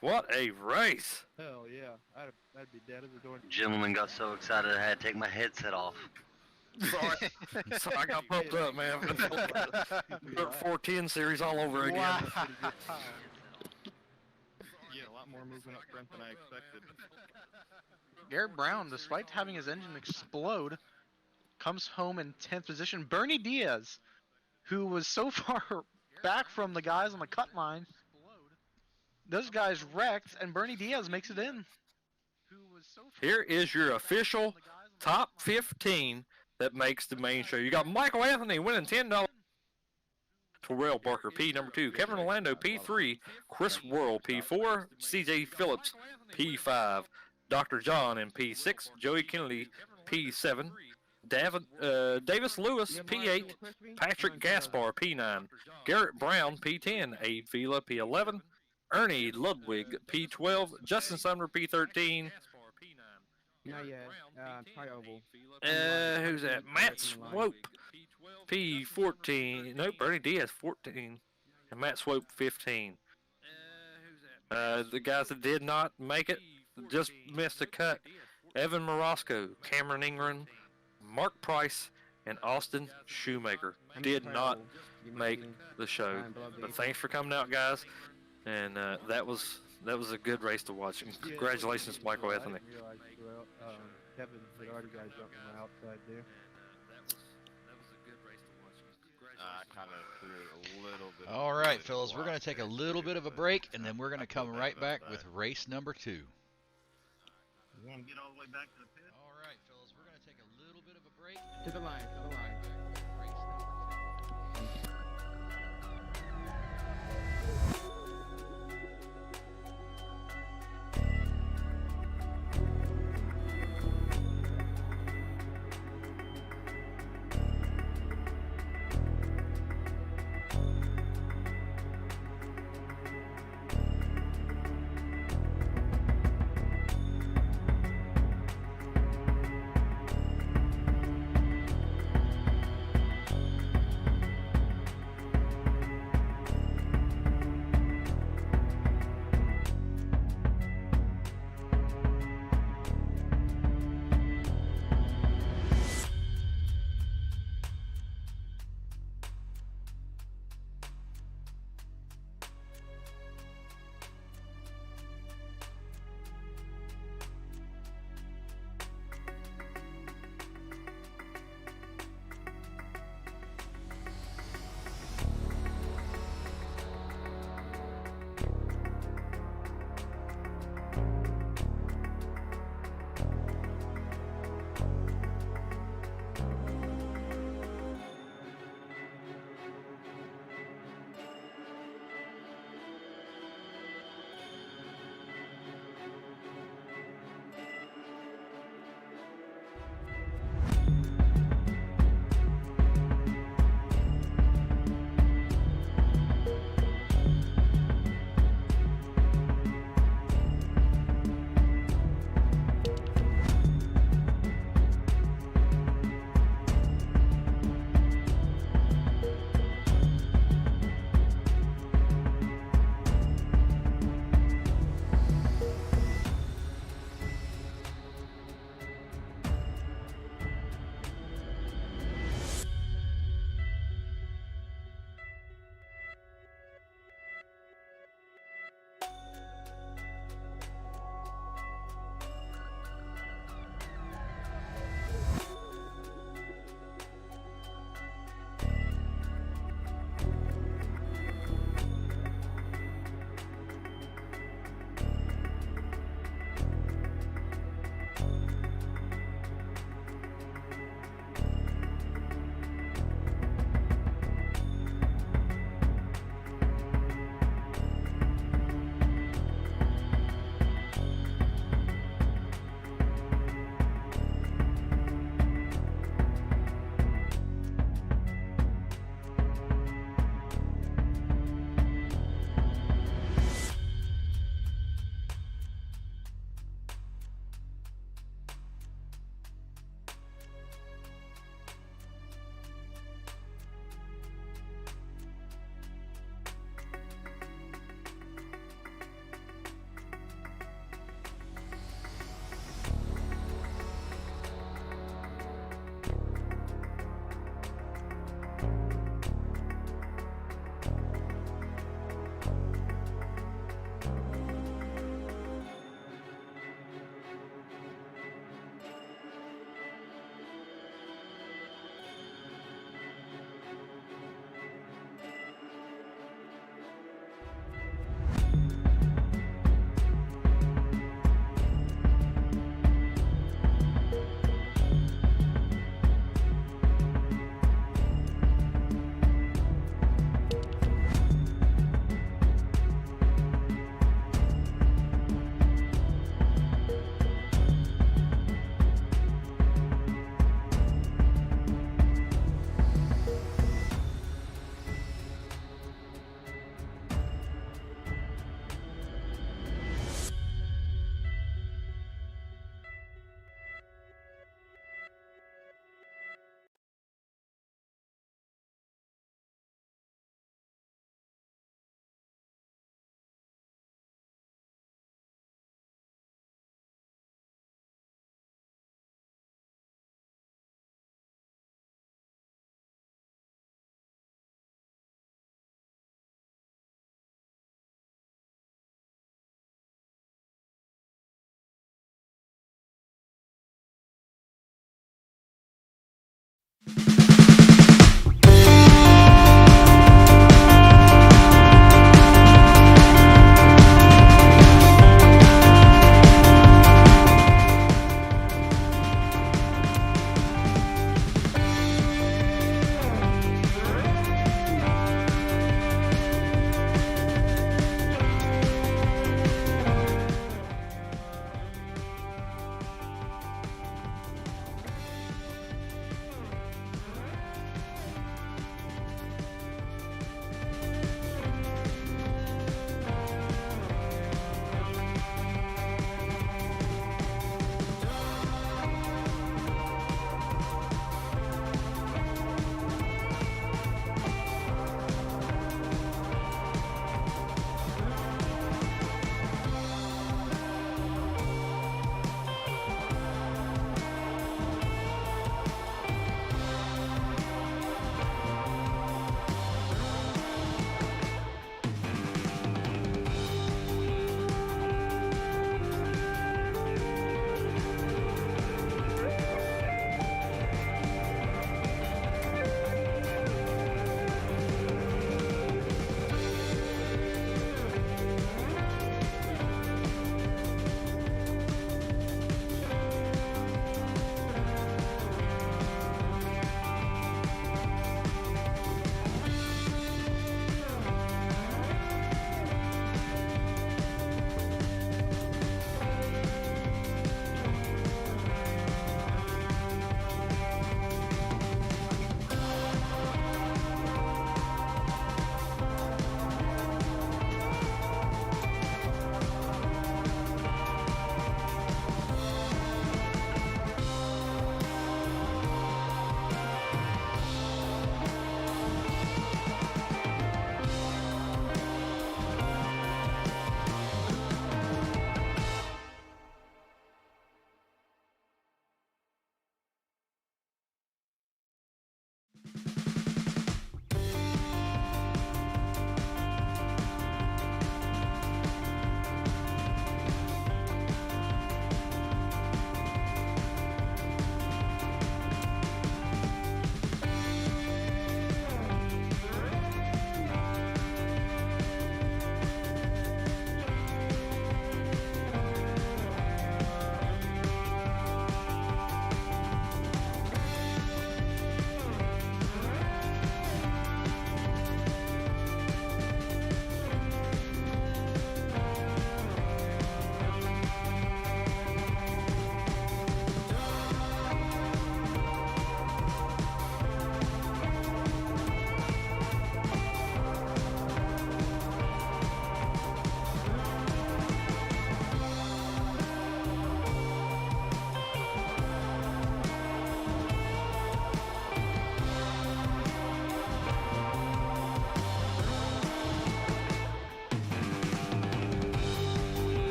What a race.
Hell yeah, I'd be dead at the door.
Gentlemen got so excited I had to take my headset off.
Sorry. Sorry, I got pumped up, man. 410 series all over again.
Wow.
Yeah, a lot more movement up front than I expected.
Garrett Brown, despite having his engine explode, comes home in 10th position. Bernie Diaz, who was so far back from the guys on the cut line, those guys wrecked, and Bernie Diaz makes it in.
Here is your official top 15 that makes the main show. You got Michael Anthony winning $10. Terrell Barker, P number 2. Kevin Orlando, P3. Chris Worrell, P4. CJ Phillips, P5. Dr. John in P6. Joey Kennedy, P7. Davis Lewis, P8. Patrick Gaspar, P9. Garrett Brown, P10. Abe Vila, P11. Ernie Ludwig, P12. Justin Sumner, P13.
Not yet. Try oval.
Who's that? Matt Swope, P14. Nope, Bernie Diaz, 14. And Matt Swope, 15. The guys that did not make it just missed a cut. Evan Morosco, Cameron Ingram, Mark Price, and Austin Shoemaker did not make the show. But thanks for coming out, guys. And that was a good race to watch. And congratulations, Michael Anthony.
Kevin had already got jumping on the outside there.
Kind of threw it a little bit.
All right, fellas, we're going to take a little bit of a break, and then we're going to come right back with race number 2.
You want to get all the way back to the pit?
All right, fellas, we're going to take a little bit of a break.
To the line, to the line.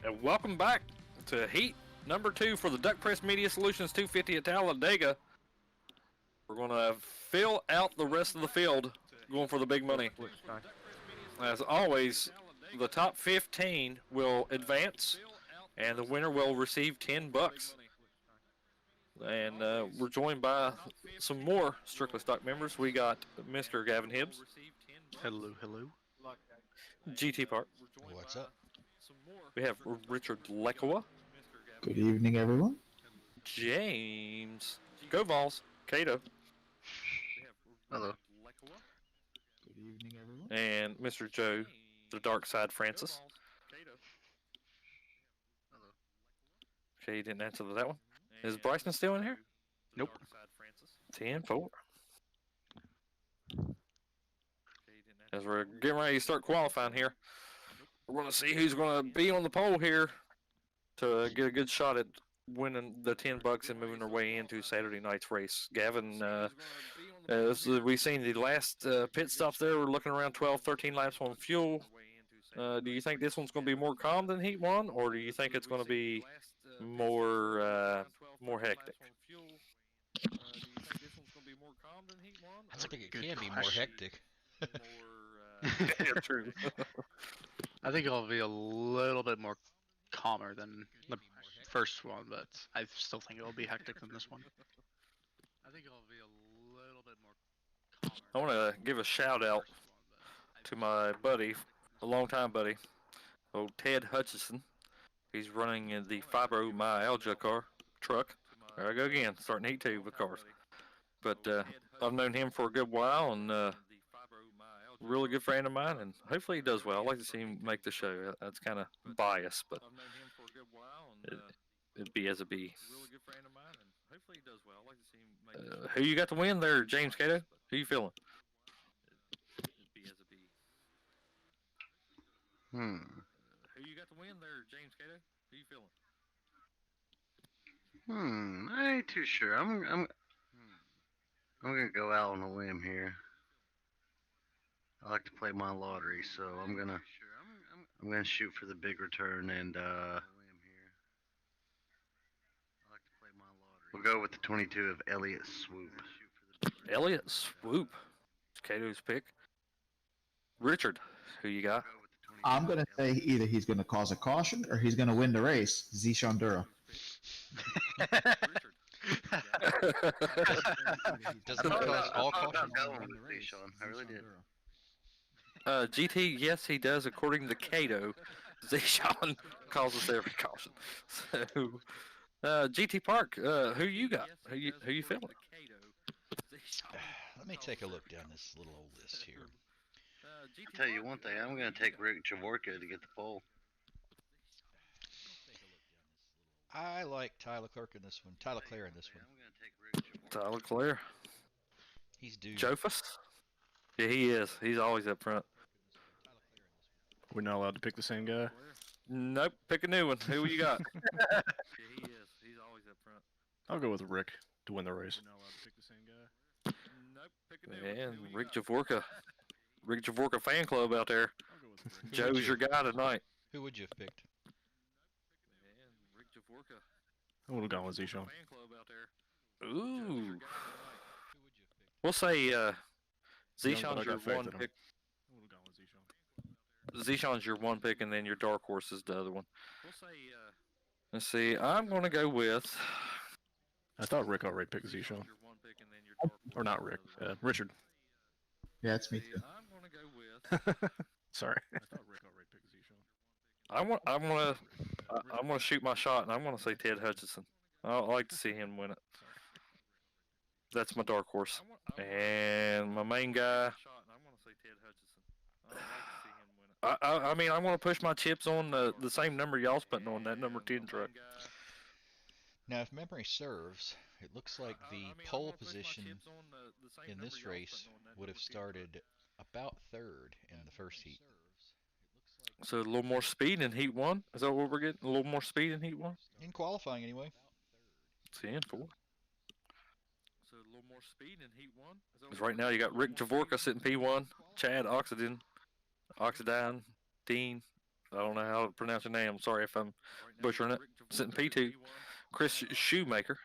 And welcome back to heat number 2 for the Duck Press Media Solutions 250 at Talladega. We're going to fill out the rest of the field going for the big money. As always, the top 15 will advance, and the winner will receive $10. And we're joined by some more Strictly Stock members. We got Mr. Gavin Hibbs.
Hello, hello.
GT Park.
What's up?
We have Richard Lekowa.
Good evening, everyone.
James. Go Vols. Cato.
Hello.
Good evening, everyone.
And Mr. Joe, the Dark Side Francis. Okay, you didn't answer that one. Is Bryson still in here?
Nope.
10-4. As we're getting ready to start qualifying here, we're going to see who's going to be on the pole here to get a good shot at winning the $10 and moving their way into Saturday night's race. Gavin, as we've seen the last pit stops there, we're looking around 12, 13 laps on fuel. Do you think this one's going to be more calm than Heat 1, or do you think it's going to be more hectic?
I think it can be more hectic.
Yeah, true.
I think it'll be a little bit more calmer than the first one, but I still think it'll be hectic than this one. I think it'll be a little bit more calmer.
I want to give a shout out to my buddy, a longtime buddy, old Ted Hutchison. He's running in the fibromyalgia truck. There I go again, starting Heat 2 with cars. But I've known him for a good while, and really good friend of mine, and hopefully he does well. I'd like to see him make the show. That's kind of biased, but it'd be as it be. Who you got to win there, James Cato? Who you feeling? Who you got to win there, James Cato? Who you feeling?
I ain't too sure. I'm gonna go out on a limb here. I like to play my lottery, so I'm gonna shoot for the big return, and we'll go with the 22 of Elliott Swoop.
Elliott Swoop. Cato's pick. Richard, who you got?
I'm going to say either he's going to cause a caution or he's going to win the race. Zishan Dura.
Doesn't it cause all caution?
I really did.
GT, yes, he does. According to Cato, Zishan causes every caution. So, GT Park, who you got? Who you feeling?
Let me take a look down this little old list here.
I'll tell you one thing. I'm gonna take Rick Javorka to get the pole.
I like Tyler Clark in this one. Tyler Clare in this one.
Tyler Clare.
He's due.
Jofus? Yeah, he is. He's always up front.
We're not allowed to pick the same guy.
Nope. Pick a new one. Who you got? Yeah, he is. He's always up front.
I'll go with Rick to win the race.
We're not allowed to pick the same guy. Nope. Pick a new one. And Rick Javorka. Rick Javorka fan club out there. Joe's your guy tonight.
Who would you have picked?
Rick Javorka.
I would have gone with Zishan.
Ooh. We'll say Zishan's your one pick. Zishan's your one pick, and then your dark horse is the other one. Let's see. I'm going to go with...
I thought Rick already picked Zishan. Or not Rick. Richard.
Yeah, it's me too.
Sorry.
I'm gonna shoot my shot, and I'm gonna say Ted Hutchison. I'd like to see him win it. That's my dark horse, and my main guy. I mean, I want to push my chips on the same number y'all's putting on that number 10 truck.
Now, if memory serves, it looks like the pole position in this race would have started about third in the first heat.
So a little more speed in Heat 1? Is that what we're getting? A little more speed in Heat 1?
In qualifying, anyway.
10-4. So a little more speed in Heat 1? Because right now you got Rick Javorka sitting P1, Chad Oxidine, Dean, I don't know how to pronounce your name. I'm sorry if I'm butchering it. Sitting P2. Chris Shoemaker,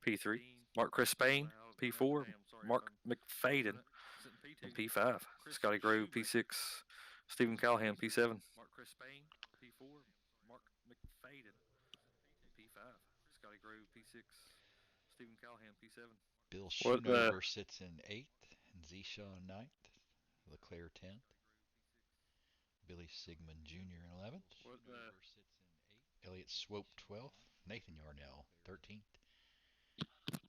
P3. Mark Chris Spain, P4. Mark McFadden, and P5. Scotty Grove, P6. Stephen Callahan, P7. Mark Chris Spain, P4. Mark McFadden, P5. Scotty Grove, P6. Stephen Callahan, P7.
Bill Schoonover sits in 8th, and Zeshaw 9th. LeClaire 10th. Billy Sigmund Jr. in 11th. Schoonover sits in 8th. Elliot Swope 12th. Nathan Yarnell 13th.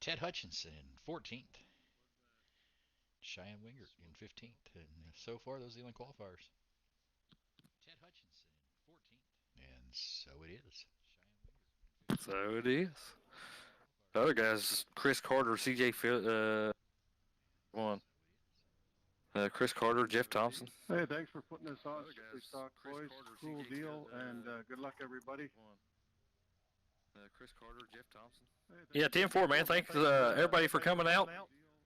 Ted Hutchinson in 14th. Cheyenne Wingert in 15th. And so far, those are the only qualifiers. Ted Hutchinson in 14th. And so it is.
So it is. The other guys, Chris Carter, CJ one. Chris Carter, Jeff Thompson.
Hey, thanks for putting this on. Strictly Stock Boys, cool deal, and good luck, everybody.
Chris Carter, Jeff Thompson. Yeah, 10-4, man. Thanks everybody for coming out.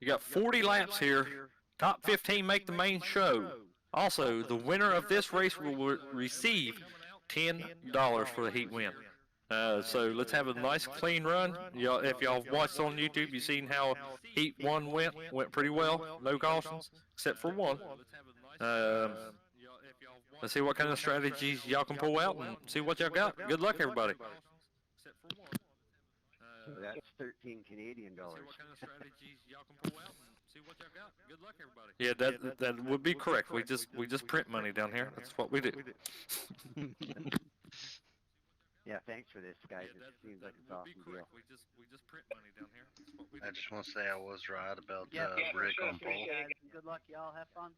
You got 40 laps here. Top 15 make the main show. Also, the winner of this race will receive $10 for the heat win. So let's have a nice clean run. Y'all, if y'all watched on YouTube, you've seen how Heat 1 went pretty well. No cautions, except for one. Let's see what kind of strategies y'all can pull out and see what y'all got. Good luck, everybody.
That's $13 Canadian dollars.
Yeah, that would be correct. We just print money down here. That's what we do.
Yeah, thanks for this, guys. It seems like it's awesome deal.
We just print money down here. That's what we do.
I just want to say I was right about Rick on pole.
Good luck, y'all. Have fun.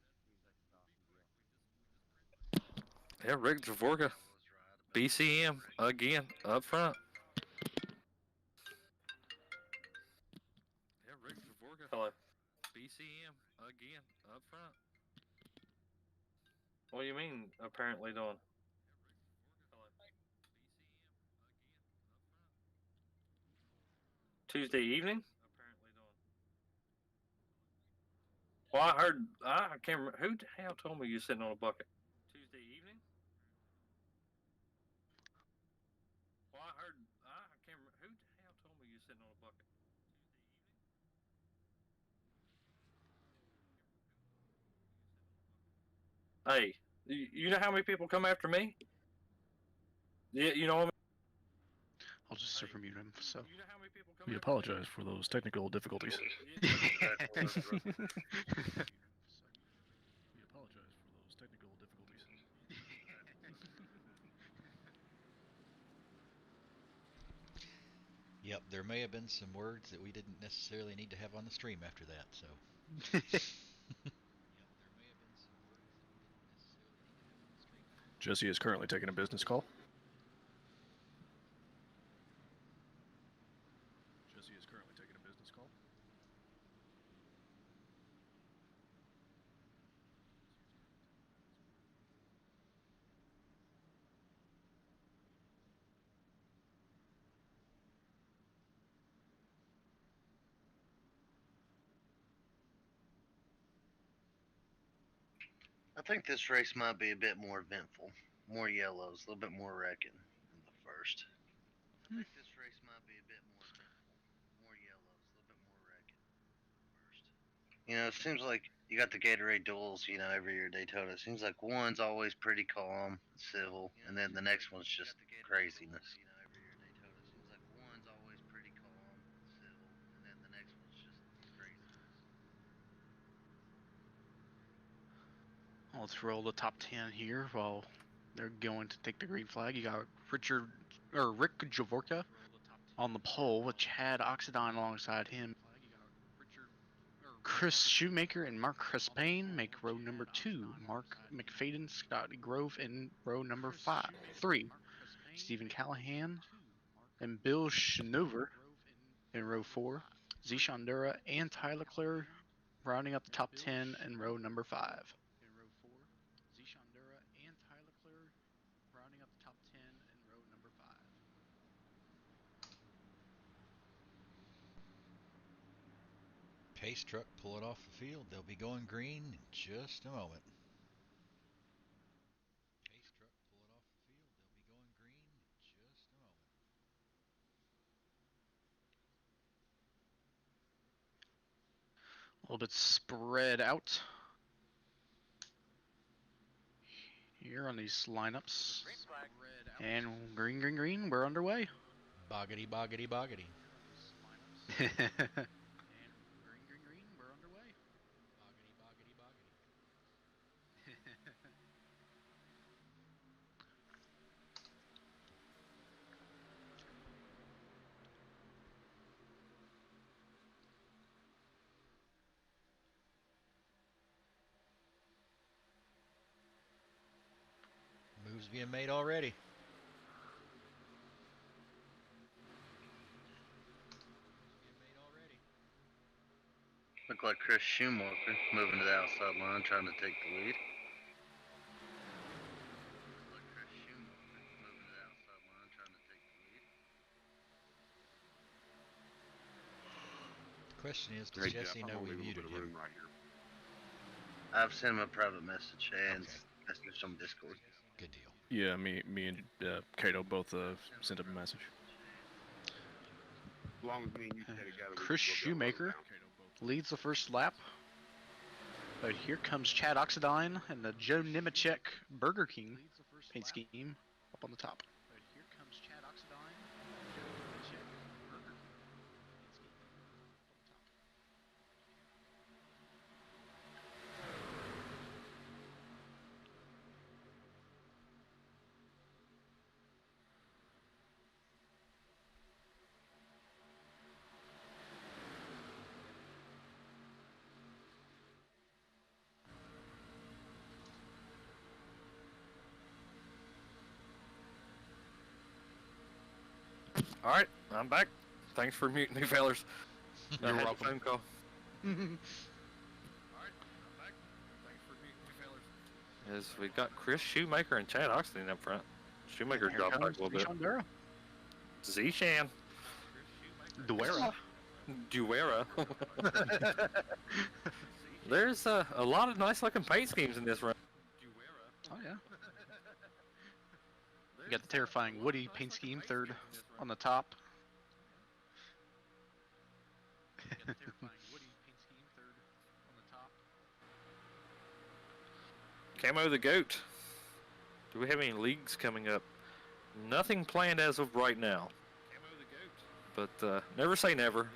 Yeah, Rick Javorka, BCM again up front. Yeah, Rick Javorka. Hello. BCM again up front. What do you mean? Apparently doing. Tuesday evening? Well, I heard, I can't remember, who the hell told me you're sitting on a bucket? Tuesday evening? Well, I heard, I can't remember, who the hell told me you're sitting on a bucket? Hey, you know how many people come after me? Yeah, you know what I mean?
I'll just super mute him. So.
We apologize for those technical difficulties. We apologize for those technical difficulties.
Yep, there may have been some words that we didn't necessarily need to have on the stream after that, so.
Jesse is currently taking a business call. Jesse is currently taking a business call.
I think this race might be a bit more eventful. More yellows, a little bit more wrecking than the first. I think this race might be a bit more eventful. More yellows, a little bit more wrecking than the first. You know, it seems like you got the Gatorade duels, you know, every year at Daytona. It seems like one's always pretty calm, civil, and then the next one's just craziness.
Let's roll the top 10 here while they're going to take the green flag. You got Rick Javorka on the pole with Chad Oxidine alongside him. Chris Shoemaker and Mark Crispane make row number 2. Mark McFadden, Scott Grove in row number 3. Stephen Callahan and Bill Schoonover in row 4. Zeshawn Dura and Tyler Clare rounding up the top 10 in row number 5.
Pace truck pulling off the field. They'll be going green in just a moment. Pace truck
little bit spread out here on these lineups. And green, green, green, we're underway.
Boggity, boggity, boggity. Moves being made already.
Look like Chris Schumacher moving to the outside line, trying to take the lead.
Question is, does Jesse know we muted him?
I've sent him a private message and message on Discord.
Good deal.
Yeah, me and Kato both sent him a message.
As long as me and you stay together.
Chris Shoemaker leads the first lap. But here comes Chad Oxidine and the Joe Nemechek Burger King paint scheme up on the top.
All right, I'm back. Thanks for muting me, fellas.
You're
had a
welcome.
phone call. Is we got Chris Shoemaker and Chad Oxley up front. Shoemaker dropped back a little bit. Zishan. Duera. There's a lot of nice looking paint schemes in this run.
Oh yeah. You got the terrifying Woody paint scheme third on the top.
Camo the Goat. Do we have any leagues coming up? Nothing planned as of right now. But never say never.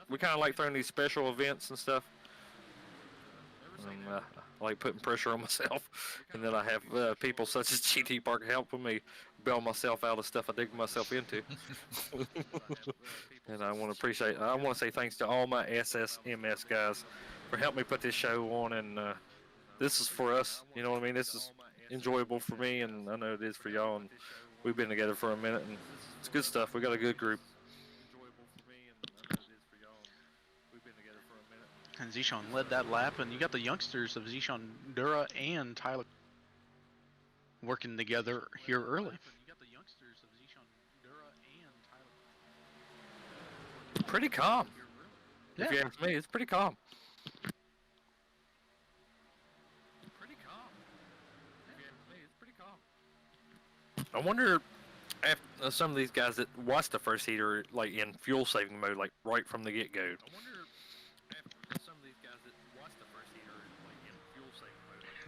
We kind of like throwing these special events and stuff. I like putting pressure on myself, and then I have people such as GT Park helping me bail myself out of stuff I dig myself into. And I want to say thanks to all my SSMS guys for helping me put this show on. And this is for us, you know what I mean? This is enjoyable for me, and I know it is for y'all. And we've been together for a minute, and it's good stuff. We got a good group.
And Zishan led that lap, and you got the youngsters of Zishan Dura and Tyler working together here early.
Pretty calm.
Yeah.
If you ask me, it's pretty calm. I wonder if some of these guys that watch the first heat are like in fuel saving mode, like right from the get go.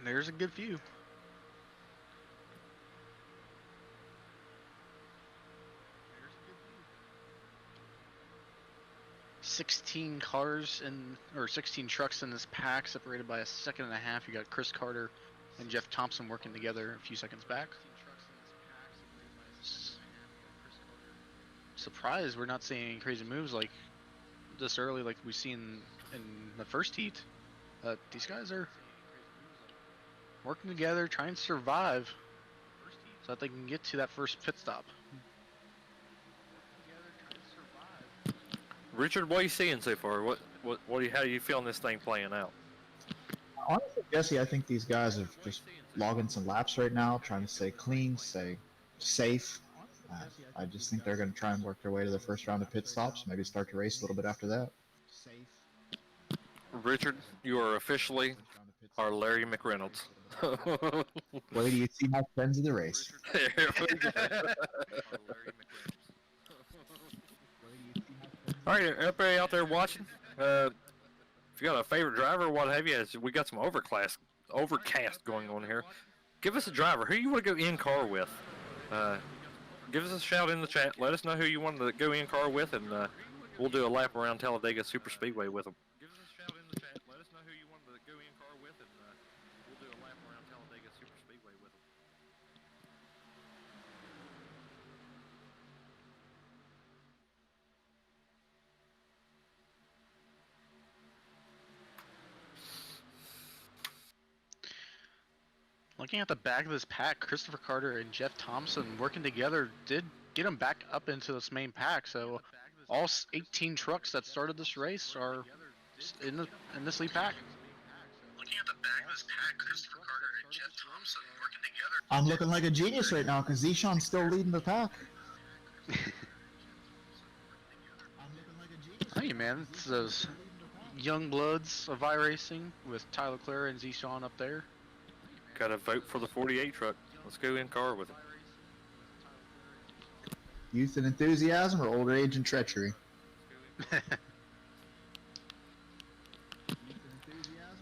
There's a good few. $16 cars or 16 trucks in this pack, separated by a second and a half. You got Chris Carter and Jeff Thompson working together a few seconds back. Surprised we're not seeing any crazy moves like this early, like we seen in the first heat. These guys are working together, trying to survive so that they can get to that first pit stop.
Richard, what are you seeing so far? How are you feeling this thing playing out?
Honestly, Jesse, I think these guys are just logging some laps right now, trying to stay clean, stay safe. I just think they're going to try and work their way to the first round of pit stops, maybe start to race a little bit after that.
Richard, you are officially our Larry McReynolds.
Wait till you see my friends of the race.
All right, everybody out there watching, if you got a favorite driver or what have you, we got some overcast going on here. Give us a driver. Who you want to go in car with? Give us a shout in the chat. Let us know who you want to go in car with, and we'll do a lap around Talladega Super Speedway with them. Give us a shout in the chat. Let us know who you want to go in car with, and we'll do a lap around Talladega Super Speedway with them.
Looking at the back of this pack, Christopher Carter and Jeff Thompson working together did get them back up into this main pack. So all 18 trucks that started this race are in this lead pack.
Looking at the back of this pack, Christopher Carter and Jeff Thompson working together.
I'm looking like a genius right now because Zishan's still leading the pack.
Hey man, it's those young bloods of iRacing with Tyler Clare and Zishan up there.
Got to vote for the 48 truck. Let's go in car with it.
Youth and enthusiasm or old age and treachery?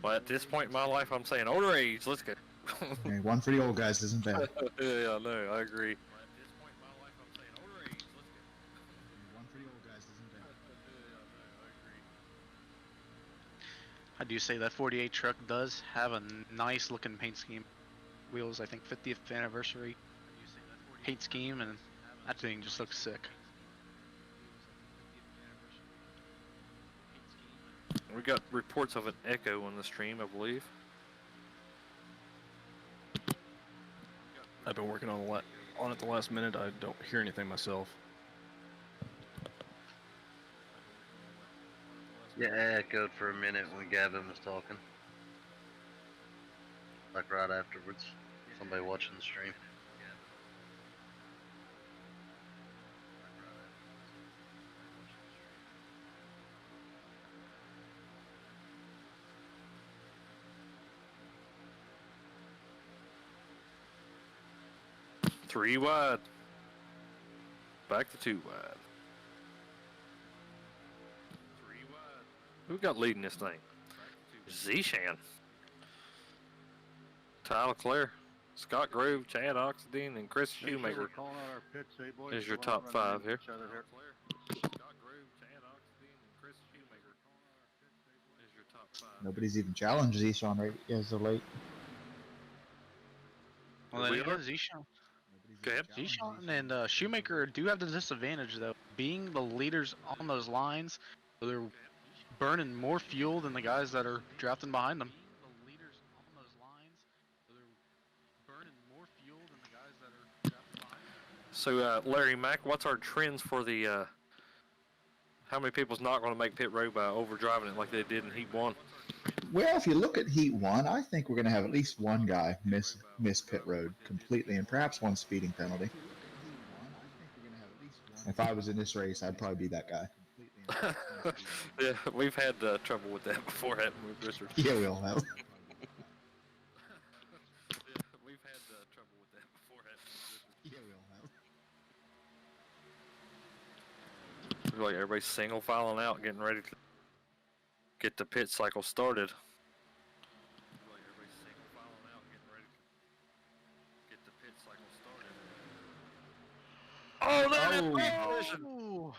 Well, at this point in my life, I'm saying older age. Let's go.
Hey, one for the old guys isn't bad.
Yeah, no, I agree.
I do say that 48 truck does have a nice looking paint scheme. Wheels, I think 50th anniversary paint scheme, and that thing just looks sick.
We got reports of an echo on the stream, I believe.
I've been working on it the last minute. I don't hear anything myself.
Yeah, I echoed for a minute when Gavin was talking. Like right afterwards. Somebody watching the stream.
Three wide. Back to two wide. Who got leading this thing? Zishan. Tyler Clare, Scott Grove, Chad Oxendine, and Chris Shoemaker is your top five here.
Nobody's even challenged Zishan right as of late.
Well, then again, Zishan and Shoemaker do have the disadvantage, though. Being the leaders on those lines, they're burning more fuel than the guys that are drafting behind them.
So, Larry Mack, what's our trends for the, how many people's not going to make pit road by overdriving it like they did in Heat 1?
Well, if you look at Heat 1, I think we're going to have at least one guy miss pit road completely, and perhaps one speeding penalty. If I was in this race, I'd probably be that guy.
Yeah, we've had trouble with that before, haven't we, Richard?
Yeah, we all have.
We've had trouble with that before, haven't we, Richard?
Yeah, we all have.
Looks like everybody's single filing out, getting ready to get the pit cycle started. Oh, no!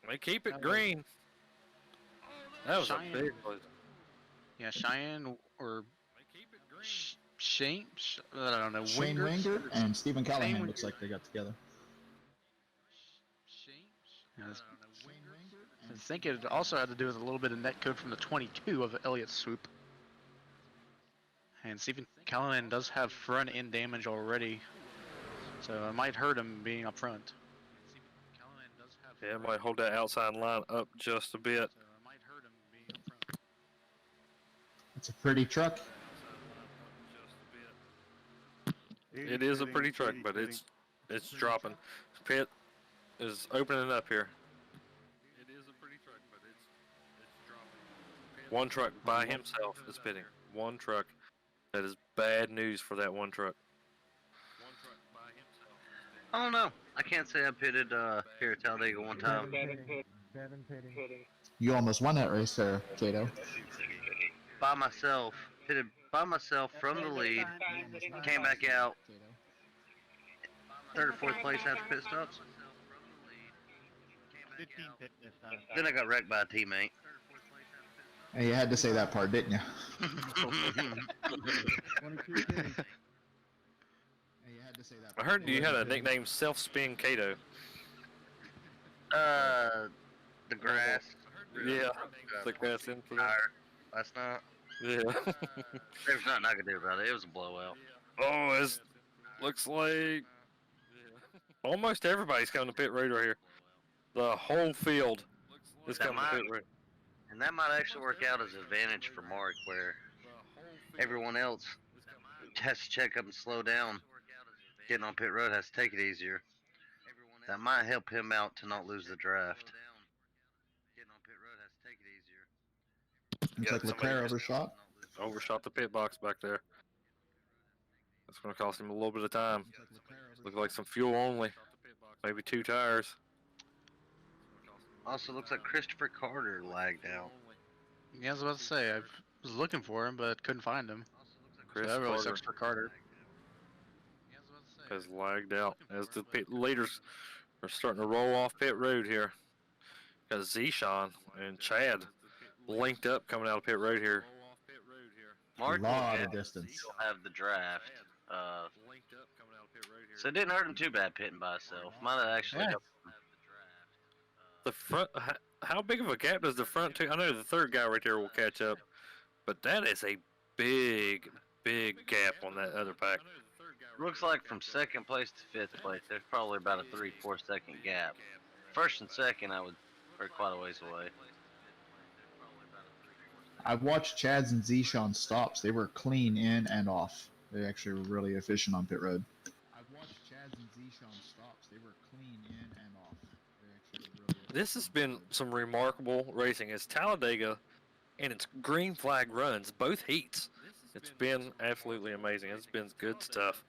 They keep it green. That was
Cheyenne.
a big one.
Yeah, Cheyenne or Shane, I don't know.
Shane Winger and Stephen Callahan looks like they got together.
Yes. I think it also had to do with a little bit of net code from the 22 of Elliott Swoop. And Stephen Callahan does have front end damage already, so it might hurt him being up front.
Yeah, it might hold that outside line up just a bit.
It's a pretty truck.
It is a pretty truck, but it's dropping. Pit is opening up here. It is a pretty truck, but it's dropping. One truck by himself is pitting. One truck. That is bad news for that one truck.
I don't know. I can't say I pitted here at Talladega one time.
Devin pitting.
You almost won that race there, Kato.
By myself, pitted by myself from the lead, came back out, third or fourth place after pit stops.
15 pit this time.
Then I got wrecked by a teammate.
And you had to say that part, didn't you?
22 pitting.
I heard you had a nickname, Self-Spin Kato.
The grass.
Yeah, the grass incident.
Tire last night.
Yeah.
There's nothing I could do about it. It was a blowout.
Oh, it looks like almost everybody's coming to pit road right here. The whole field is coming to pit road.
And that might actually work out as an advantage for Mark, where everyone else has to check up and slow down. Getting on pit road has to take it easier. That might help him out to not lose the draft.
Looks like Leclerc
Overshot the pit box back there. That's going to cost him a little bit of time. Looks like some fuel only. Maybe 2 tires.
Also looks like Christopher Carter lagged out.
Yeah, I was about to say, I was looking for him, but couldn't find him.
Chris
So that really
Carter
sucks for Carter.
has lagged out as the pit leaders are starting to roll off pit road here. Got Zishan and Chad linked up coming out of pit road here.
Mark
lot of distance.
He'll have the draft. So it didn't hurt him too bad pitting by himself. Might have actually helped him.
The front, how big of a gap does the front two? I know the third guy right there will catch up, but that is a big gap on that other pack.
Looks like from second place to fifth place, there's probably about a 3-4 second gap. First and second, are quite a ways away.
I've watched Chad's and Zishan stops. They were clean in and off. They actually were really efficient on pit road. I've watched Chad's and Zishan stops. They were clean in and off.
This has been some remarkable racing. It's Talladega, and it's green flag runs, both heats. It's been absolutely amazing. It's been good stuff.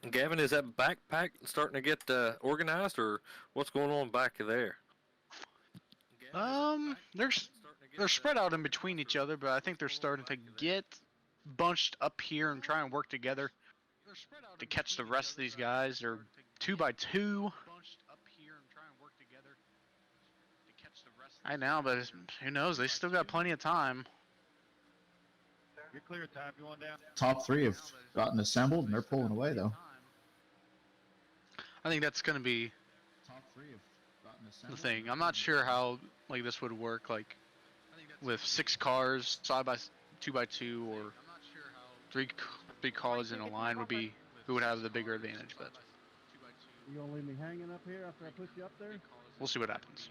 Gavin, is that backpack starting to get organized, or what's going on back there?
They're spread out in between each other, but I think they're starting to get bunched up here and try and work together to catch the rest of these guys. They're 2 by 2. I know, but who knows? They still got plenty of time.
You're clear, Tom. You want down?
Top 3 have gotten assembled, and they're pulling away, though.
I think that's going to be the thing. I'm not sure how this would work, with 6 cars side by 2 by 2, or 3 cars in a line would be who would have the bigger advantage. But
You gonna leave me hanging up here after I put you up there?
we'll see what happens.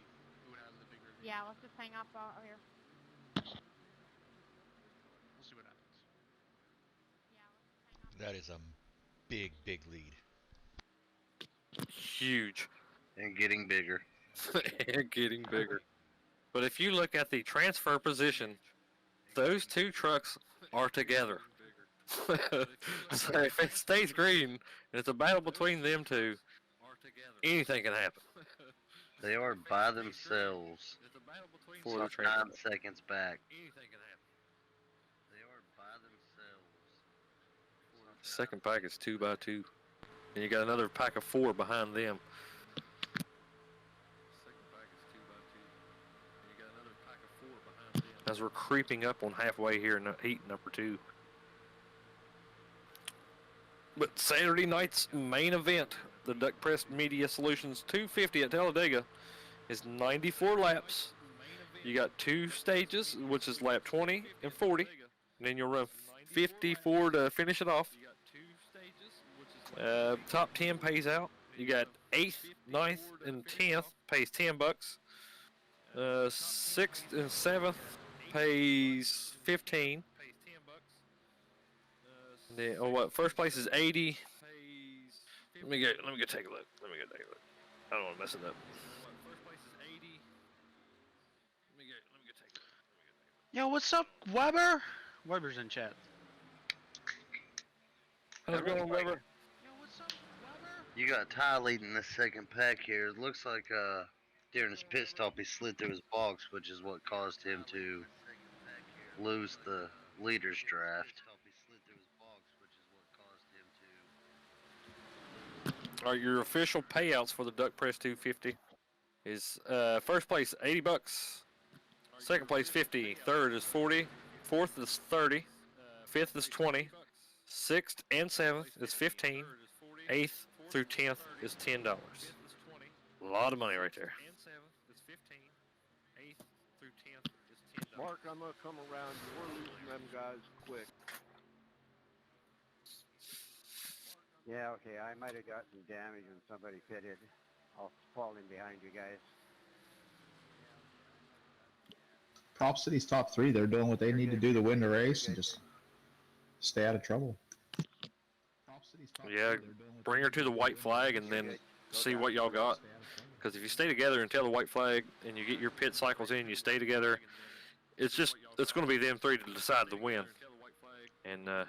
Yeah, let's just hang up out here.
We'll see what happens.
That is a big lead.
Huge.
And getting bigger.
And getting bigger. But if you look at the transfer position, those 2 trucks are together. So if it stays green and it's a battle between them 2, anything can happen.
They are by themselves.
For the
9
transfer.
seconds back.
Second pack is 2 by 2. And you got another pack of 4 behind them. As we're creeping up on halfway here in heat number 2. But Saturday night's main event, the Duck Press Media Solutions 250 at Talladega, is 94 laps. You got 2 stages, which is lap 20 and 40. And then you'll run 54 to finish it off. Top 10 pays out. You got 8th, 9th, and 10th pays $10. 6th and 7th pays 15. Then, first place is 80. Let me go take a look. I don't want to mess it up.
Yo, what's up, Weber? Weber's in chat.
How's it going, Weber?
You got Ty leading the second pack here. It looks like during his pit stop he slid through his box, which is what caused him to lose the leaders draft.
All right, your official payouts for the Duck Press 250 is first place $80, second place 50, third is 40, fourth is 30, fifth is 20, sixth and seventh is 15, eighth through 10th is $10. A lot of money right there.
Mark, I'm gonna come around you. We're losing them guys quick.
Yeah, okay, I might have got some damage when somebody pitted. I'll fall in behind you guys.
Props to these top three. They're doing what they need to do to win the race and just stay out of trouble.
Yeah, bring her to the white flag and then see what y'all got. Because if you stay together until the white flag and you get your pit cycles in, you stay together, it's going to be them three to decide the win. And
Yeah,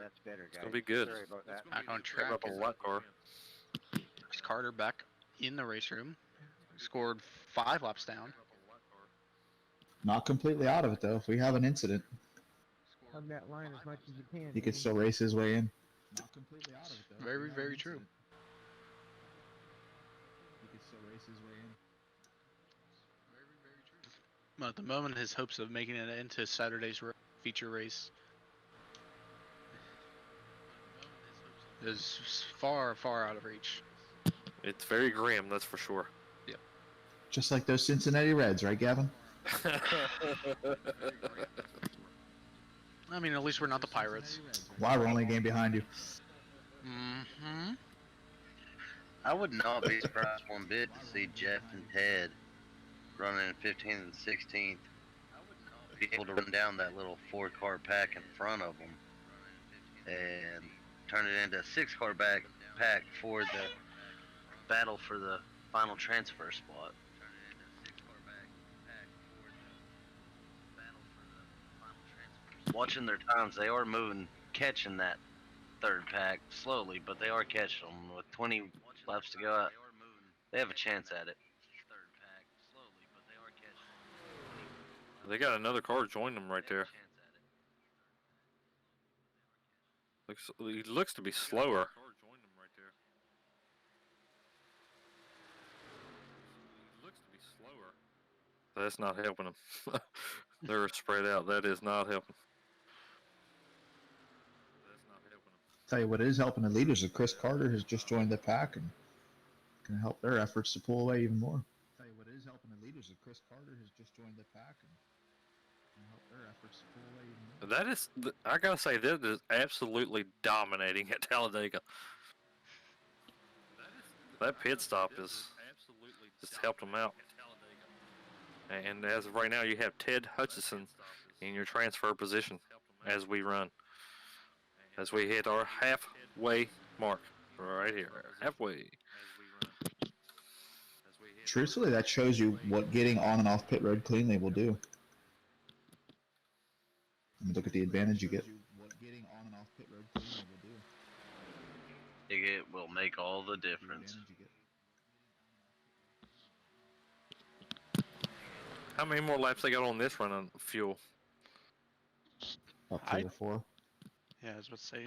that's better, guys.
it's going to be good.
Sorry about that.
Back on track.
Up on the white car.
Chris Carter back in the race room. Scored 5 laps down.
Not completely out of it though. If we have an incident,
Hug that line as much as you can.
he could still race his way in. Not completely out of it though.
Very, very true.
He could still race his way in.
Well, at the moment, his hopes of making it into Saturday's feature race is far, far out of reach.
It's very grim, that's for sure.
Yep.
Just like those Cincinnati Reds, right, Gavin?
I mean, at least we're not the Pirates.
Why we're only a game behind you?
Mm-hmm.
I would not be surprised one bit to see Jeff and Ted running in 15th and 16th. Be able to run down that little 4-car pack in front of them and turn it into a 6-car pack for the battle for the final transfer spot. Watching their times, they are moving, catching that third pack slowly, but they are catching them. With 20 laps to go, they have a chance at it.
They got another car joining them right there. He looks to be slower. That's not helping them. They're spread out. That is not helping.
Tell you what is helping the leaders is Chris Carter has just joined the pack and can help their efforts to pull away even more. Tell you what is helping the leaders is Chris Carter has just joined the pack and can help their efforts to pull away even more.
That is, I gotta say, that is absolutely dominating at Talladega. That pit stop is just helped them out. And as of right now, you have Ted Hutchison in your transfer position as we run. As we hit our halfway mark right here. Halfway.
Truthfully, that shows you what getting on and off pit road cleanly will do. I mean, look at the advantage you get.
It will make all the difference.
How many more laps they got on this run on fuel?
About 3 or 4.
Yeah, I was about to say.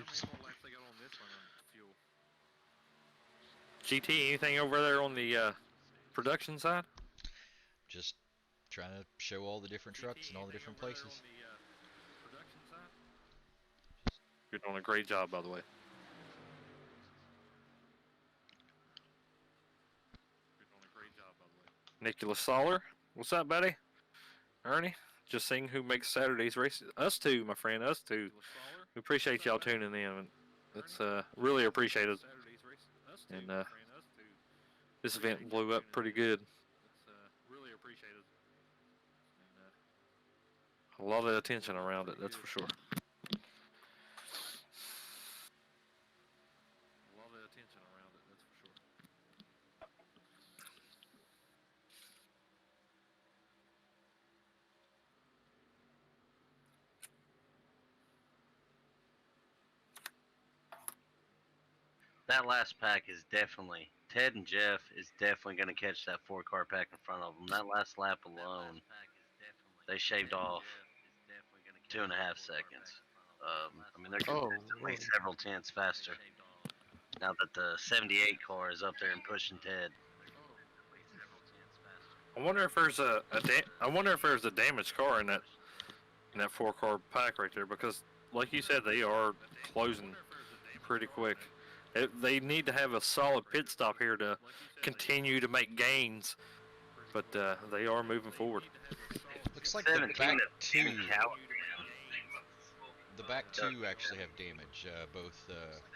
GT, anything over there on the production side?
Just trying to show all the different trucks and all the different places.
You're doing a great job, by the way. Nicholas Soller, what's up, buddy? Ernie, just seeing who makes Saturday's races. Us too, my friend, us too. We appreciate y'all tuning in. It's really appreciated. And this event blew up pretty good. A lot of attention around it, that's for sure.
that last pack is definitely, Ted and Jeff is definitely going to catch that 4-car pack in front of them. That last lap alone, they shaved off 2.5 seconds. I mean, they're consistently several tenths faster now that the 78 car is up there and pushing Ted.
I wonder if there's a damaged car in that 4-car pack right there, because like you said, they are closing pretty quick. They need to have a solid pit stop here to continue to make gains, but they are moving forward.
Looks like the back two actually have damage. Both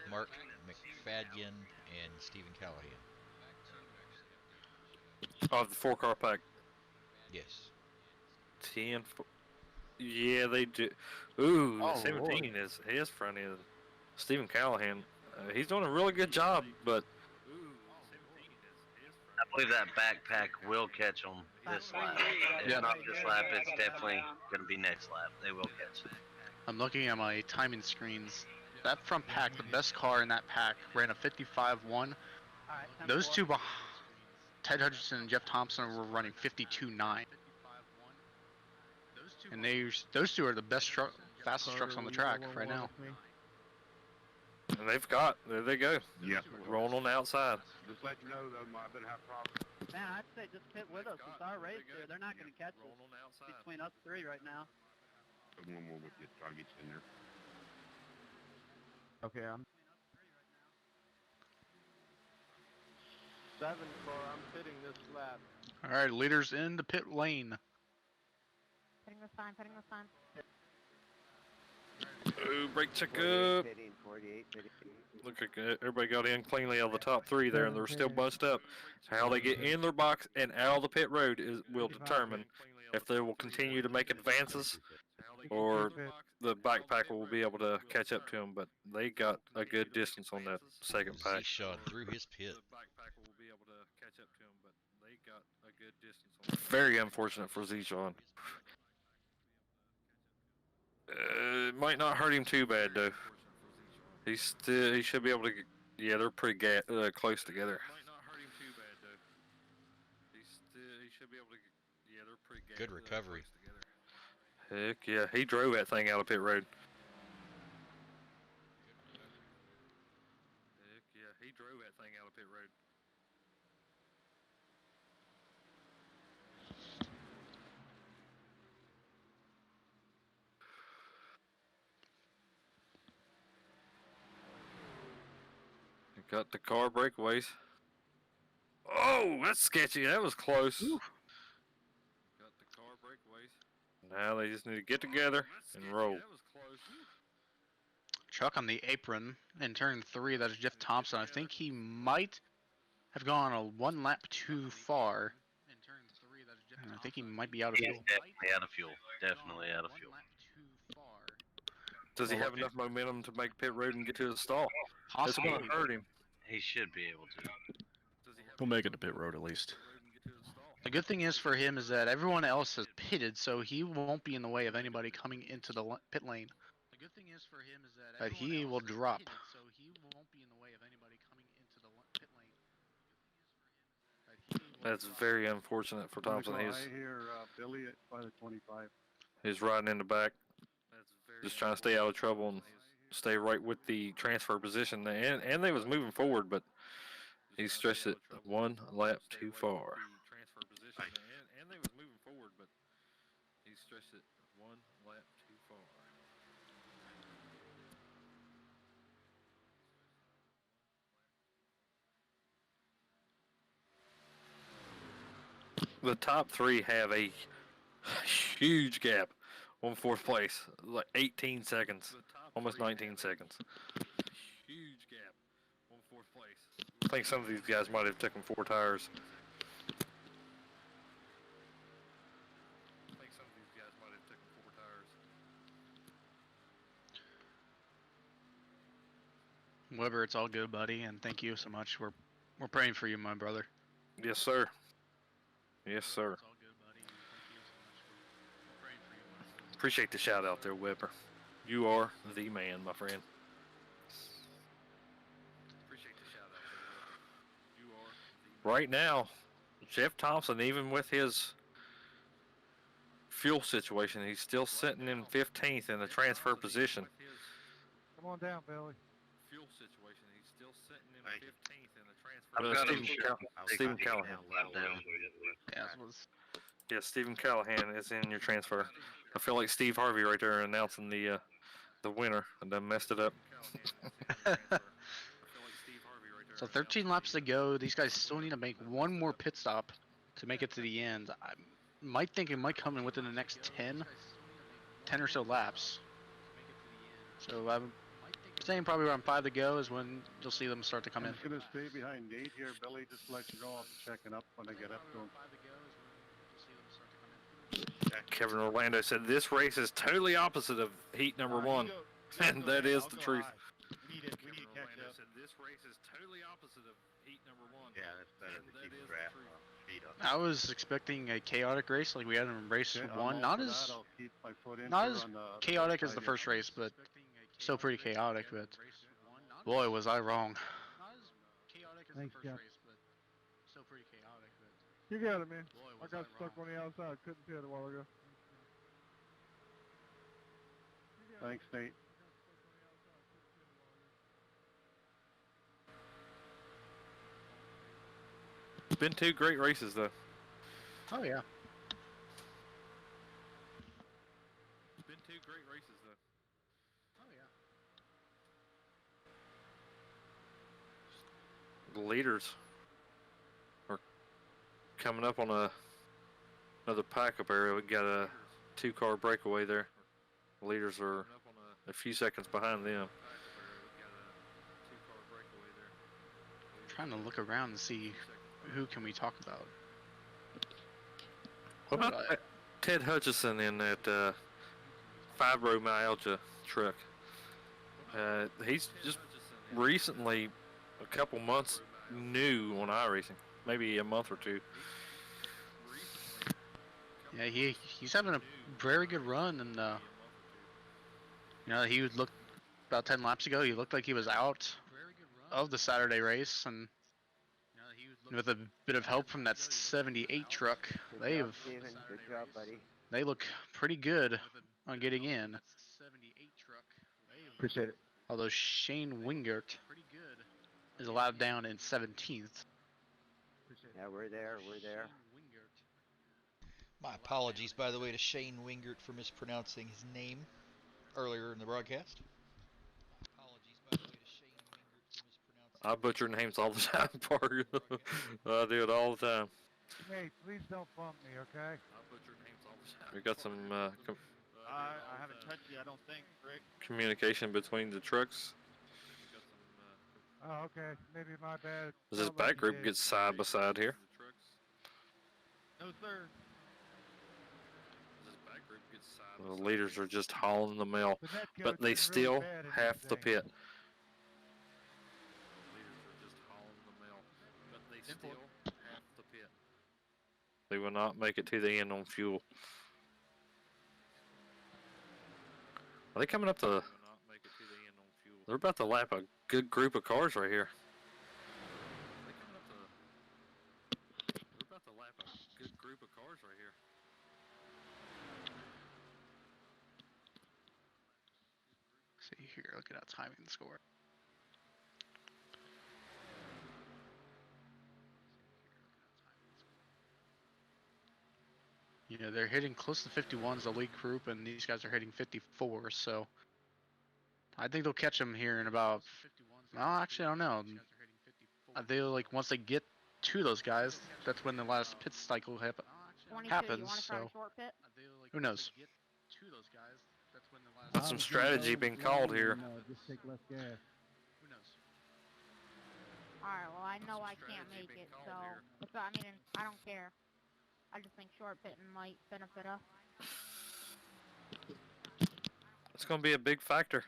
Mark McFadden and Stephen Callahan.
Of the 4-car pack.
Yes.
10. Yeah, they do. Ooh,
Oh,
17 is his front end. Stephen Callahan. He's doing a really good job, but
I believe that backpack will catch them this lap. If not this lap, it's definitely going to be next lap. They will catch it.
I'm looking at my timing screens. That front pack, the best car in that pack, ran a 55.1. Those two, Ted Hutchinson and Jeff Thompson, were running 52.9. And those two are the best fastest trucks on the track right now.
and there they go.
Yeah.
Rolling on the outside.
Just let you know, though, I've been having problems.
Man, I'd say just pit with us. It's our race here. They're not going to catch us between us three right now.
One more with you, try to get you in there.
Okay, I'm 7 car. I'm pitting this lap.
All right, leaders in the pit lane.
Putting the sign, putting the sign.
Oh, brake check up. Look like everybody got in cleanly out of the top three there, and they're still bunched up. How they get in their box and out of the pit road will determine if they will continue to make advances or the backpack will be able to catch up to them. But they got a good distance on that second pack.
Zishan through his pit.
Very unfortunate for Zishan. It might not hurt him too bad though. He should be able to. Yeah, they're pretty close together.
Good recovery.
Heck yeah, he drove that thing out of pit road. Got the car breakaways. Oh, that's sketchy. That was close. Ooh. Got the car breakaways. Now they just need to get together and roll.
Truck on the apron in turn 3. That's Jeff Thompson. I think he might have gone one lap too far. And I think he might be out of fuel.
Definitely out of fuel. Definitely out of fuel.
Does he have enough momentum to make pit road and get to the stall? That's going to hurt him.
He should be able to.
He'll make it to pit road at least.
The good thing is for him is that everyone else has pitted, so he won't be in the way of anybody coming into the pit lane. The good thing is for him is that he will drop. So he won't be in the way of anybody coming into the pit lane.
That's very unfortunate for Thompson.
I hear Billy by the 25.
He's riding in the back, just trying to stay out of trouble and stay right with the transfer position. And they was moving forward, but he stretched it one lap too far. And they was moving forward, but he stretched it one lap too far. The top 3 have a huge gap on 4th place, like 18 seconds, almost 19 seconds. Huge gap on 4th place. I think some of these guys might have taken 4 tires.
Weber, it's all good, buddy, and thank you so much. We're praying for you, my brother.
Yes, sir. Yes, sir. Appreciate the shout out there, Weber. You are the man, my friend. Appreciate the right now, Jeff Thompson, even with his fuel situation, he's still sitting in 15th in the transfer position.
Come on down, Billy.
Fuel situation, he's still sitting in
Thank you.
15th in the transfer. Stephen Callahan.
Yeah, it was.
Yeah, Stephen Callahan is in your transfer. I feel like Steve Harvey right there announcing the winner, and then messed it up.
So 13 laps to go. These guys still need to make one more pit stop to make it to the end. I might think it might come in within the next 10 or so laps. So I'm saying probably around 5 to go is when you'll see them start to come in.
I'm just gonna stay behind Nate here, Billy. Just to let you know, I'll be checking up when I get up to him.
Kevin Orlando said this race is totally opposite of heat number 1, and that is the truth.
We need to catch up.
This race is totally opposite of heat number 1.
Yeah, it's better to keep the draft speed up.
I was expecting a chaotic race like we had in race
Okay,
1.
I'm
Not
all for
as
that. I'll keep my foot in
not
here
as
on the
chaotic as
side
the
here.
first race, but still pretty chaotic. But boy, was I wrong.
Thanks, Jeff.
You got it, man. I got stuck on the outside. Couldn't see it a while ago. Thanks, Nate.
Been 2 great races though.
Oh yeah.
Been 2 great races though. The leaders are coming up on another pack-up area. We got a 2-car breakaway there. The leaders are a few seconds behind them.
Trying to look around and see who can we talk about.
What about Ted Hutchison in that fibromyalgia truck? He's just recently, a couple months new on iRacing, maybe a month or 2.
Yeah, he's having a very good run, and you know, he would look about 10 laps ago. He looked like he was out of the Saturday race, and with a bit of help from that 78 truck,
Good job, Steven. Good job, buddy.
they look pretty good on getting in.
Appreciate it.
Although Shane Wingert is allowed down in 17th.
Yeah, we're there. We're there.
My apologies, by the way, to Shane Wingert for mispronouncing his name earlier in the broadcast.
I butcher names all the time, Parker. I do it all the time.
Hey, please don't bump me, okay?
We got some
I haven't touched you, I don't think, Rick.
communication between the trucks.
Oh, okay. Maybe my bad.
This
Felt like
back
you
group
did.
gets side by side here.
No, sir.
The leaders are just hauling the mail,
The net
but
coach
they
is really
still
bad in
have
these
the
things.
pit. They will not make it to the end on fuel. Are they coming up the? They're about to lap a good group of cars right here. They're about to lap a good group of cars right here.
See here, look at that timing the score. You know, they're hitting close to 51's the lead group, and these guys are hitting 54, so I think they'll catch them here in about, well, actually, I don't know. I feel like once they get to those guys, that's when the last pit cycle
22, you
happens,
want to try
so
a short pit?
who knows?
That's some strategy being called here.
Just take less gas.
Alright, well, I know I can't make it, so, I mean, I don't care. I just think short pitting might benefit us.
It's going to be a big factor.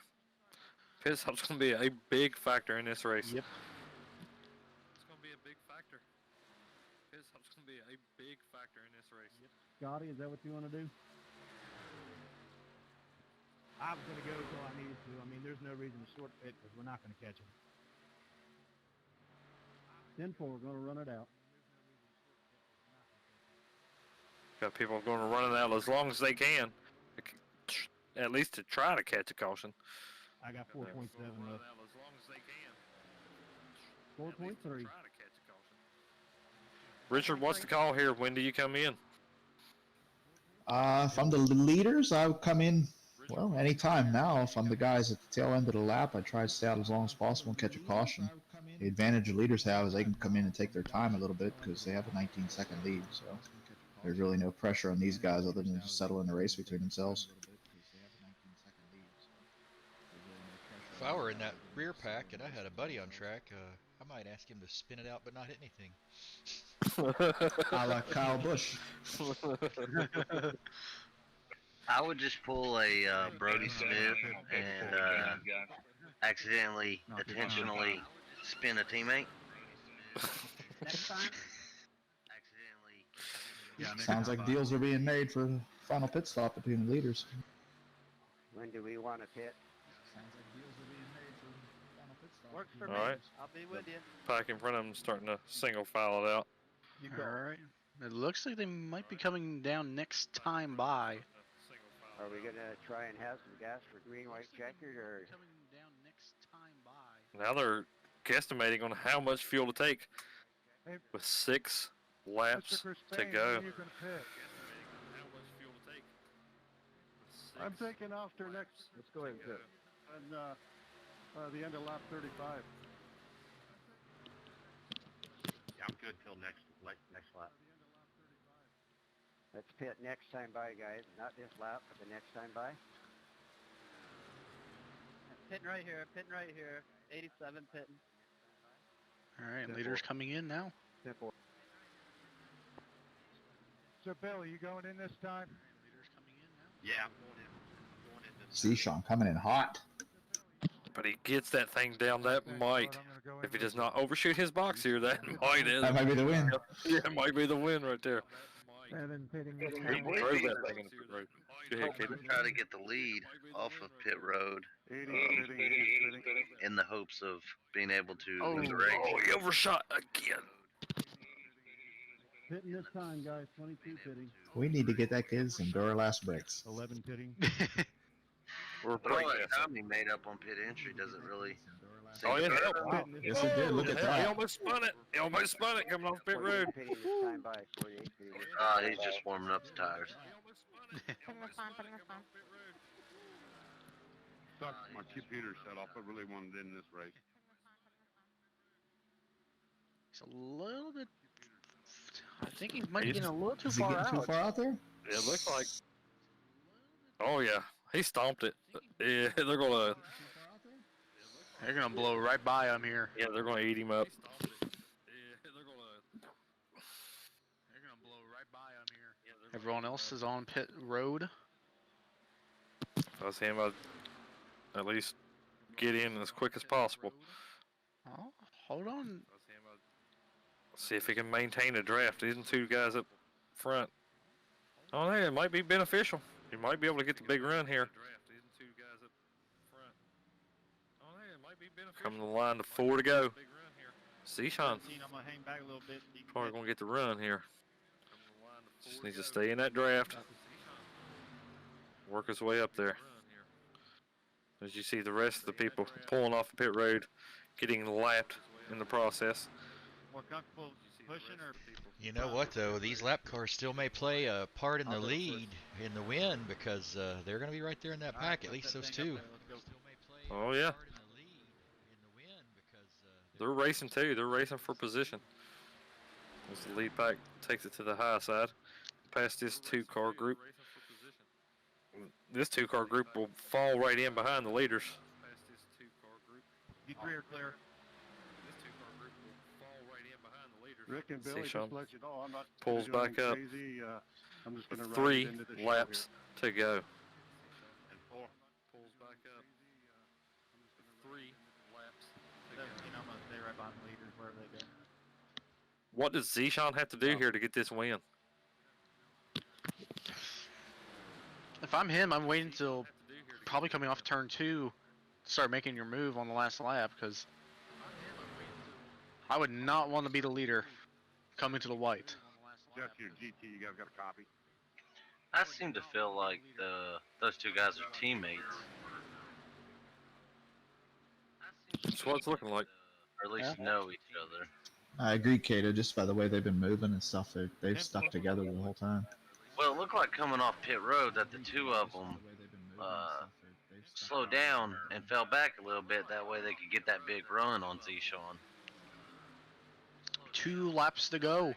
Pit stop's going to be a big factor in this race.
Yep.
It's going to be a big factor. Pit stop's going to be a big factor in this race.
Scotty, is that what you want to do? I was going to go until I needed to. I mean, there's no reason to short pit because we're not going to catch him. 10-4, we're going to run it out.
Got people going to run it out as long as they can, at least to try to catch a caution.
I got 4.7 left. 4.3.
Richard, what's the call here? When do you come in?
If I'm the leaders, I would come in, well, anytime now. If I'm the guys at the tail end of the lap, I try to stay out as long as possible and catch a caution. The advantage the leaders have is they can come in and take their time a little bit because they have a 19-second lead. So there's really no pressure on these guys other than just settling the race between themselves.
If I were in that rear pack and I had a buddy on track, I might ask him to spin it out but not hit anything.
I like Kyle Busch.
I would just pull a Brody Smith and accidentally, intentionally spin a teammate.
Next time.
Sounds like deals are being made for the final pit stop between the leaders.
When do we want to pit?
Works for
All
me.
right.
I'll be with you.
Pack in front of them starting to single file it out.
Alright. It looks like they might be coming down next time by.
Are we going to try and have some gas for green, white, checkered, or?
Now they're guesstimating on how much fuel to take with 6 laps to go.
I'm taking after next. Let's go ahead and pit. And the end of lap 35.
Yeah, I'm good till next lap.
Let's pit next time by, guys. Not this lap, but the next time by.
Pitting right here. Pitting right here. 87 pitting.
Alright, leaders coming in now.
Simple.
So, Bill, are you going in this time?
Yeah, I'm going in.
Sean coming in hot.
But he gets that thing down, that might. If he does not overshoot his box here, that might is.
That might be the win.
Yeah, it might be the win right there.
And then pitting this
He
time.
drove that thing in the pit road. Go ahead, Katie.
Try to get the lead off of pit road
80, pitting.
in the hopes of being able to win the race.
Oh, he overshot again.
Pitting this time, guys. 22 pitting.
We need to get that kid some Duralast brakes.
11 pitting.
We're
But all
breaking
that time he made up on pit entry doesn't really.
Oh, yeah.
Wow. Yes, it did. Look at
He
that.
almost spun it. He almost spun it coming off pit road.
Pitting this time by. 48 pitting.
He's just warming up the tires.
Putting this on, putting this on.
Sucks. My computer shut off. I really wanted in this race.
It's a little bit. I think he might be
He's-
getting a little too
Is he
far
getting too
out.
far out there?
It looks like. Oh, yeah. He stomped it. Yeah, they're going to.
They're gonna blow right by him here.
Yeah, they're going to eat him up.
Everyone else is on pit road.
If I was him, I'd at least get in as quick as possible.
Oh, hold on.
See if he can maintain a draft. These are 2 guys up front. Oh, hey, it might be beneficial. He might be able to get the big run here. Coming to the line to 4 to go. Sean
I'm going to hang back a little bit.
probably going to get the run here. Just needs to stay in that draft. Work his way up there. As you see the rest of the people pulling off the pit road, getting lapped in the process.
More comfortable pushing or?
You know what, though? These lap cars still may play a part in the lead, in the win, because they're going to be right there in that pack, at least those 2.
Oh, yeah. They're racing, too. They're racing for position. As the lead pack takes it to the high side, past this 2-car group. This 2-car group will fall right in behind the leaders.
You 3 are clear.
Rick and Billy,
Sean
just to let you know, I'm not
pulls
doing
back up
crazy. I'm just going to
3 laps to go.
And 4.
Pulls back up 3 laps.
I'm going to stay right behind the leaders wherever they go.
What does Zishan have to do here to get this win?
If I'm him, I'm waiting till probably coming off turn 2 to start making your move on the last lap, because I would not want to be the leader coming to the white.
Jeff, your GT, you guys got a copy?
I seem to feel like those two guys are teammates.
That's what it's looking like.
Or at least know each other.
I agree, Kato. Just by the way they've been moving and stuff, they've stuck together the whole time.
Well, it looked like coming off pit road that the two of them slowed down and fell back a little bit. That way they could get that big run on Zishan.
2 laps to go.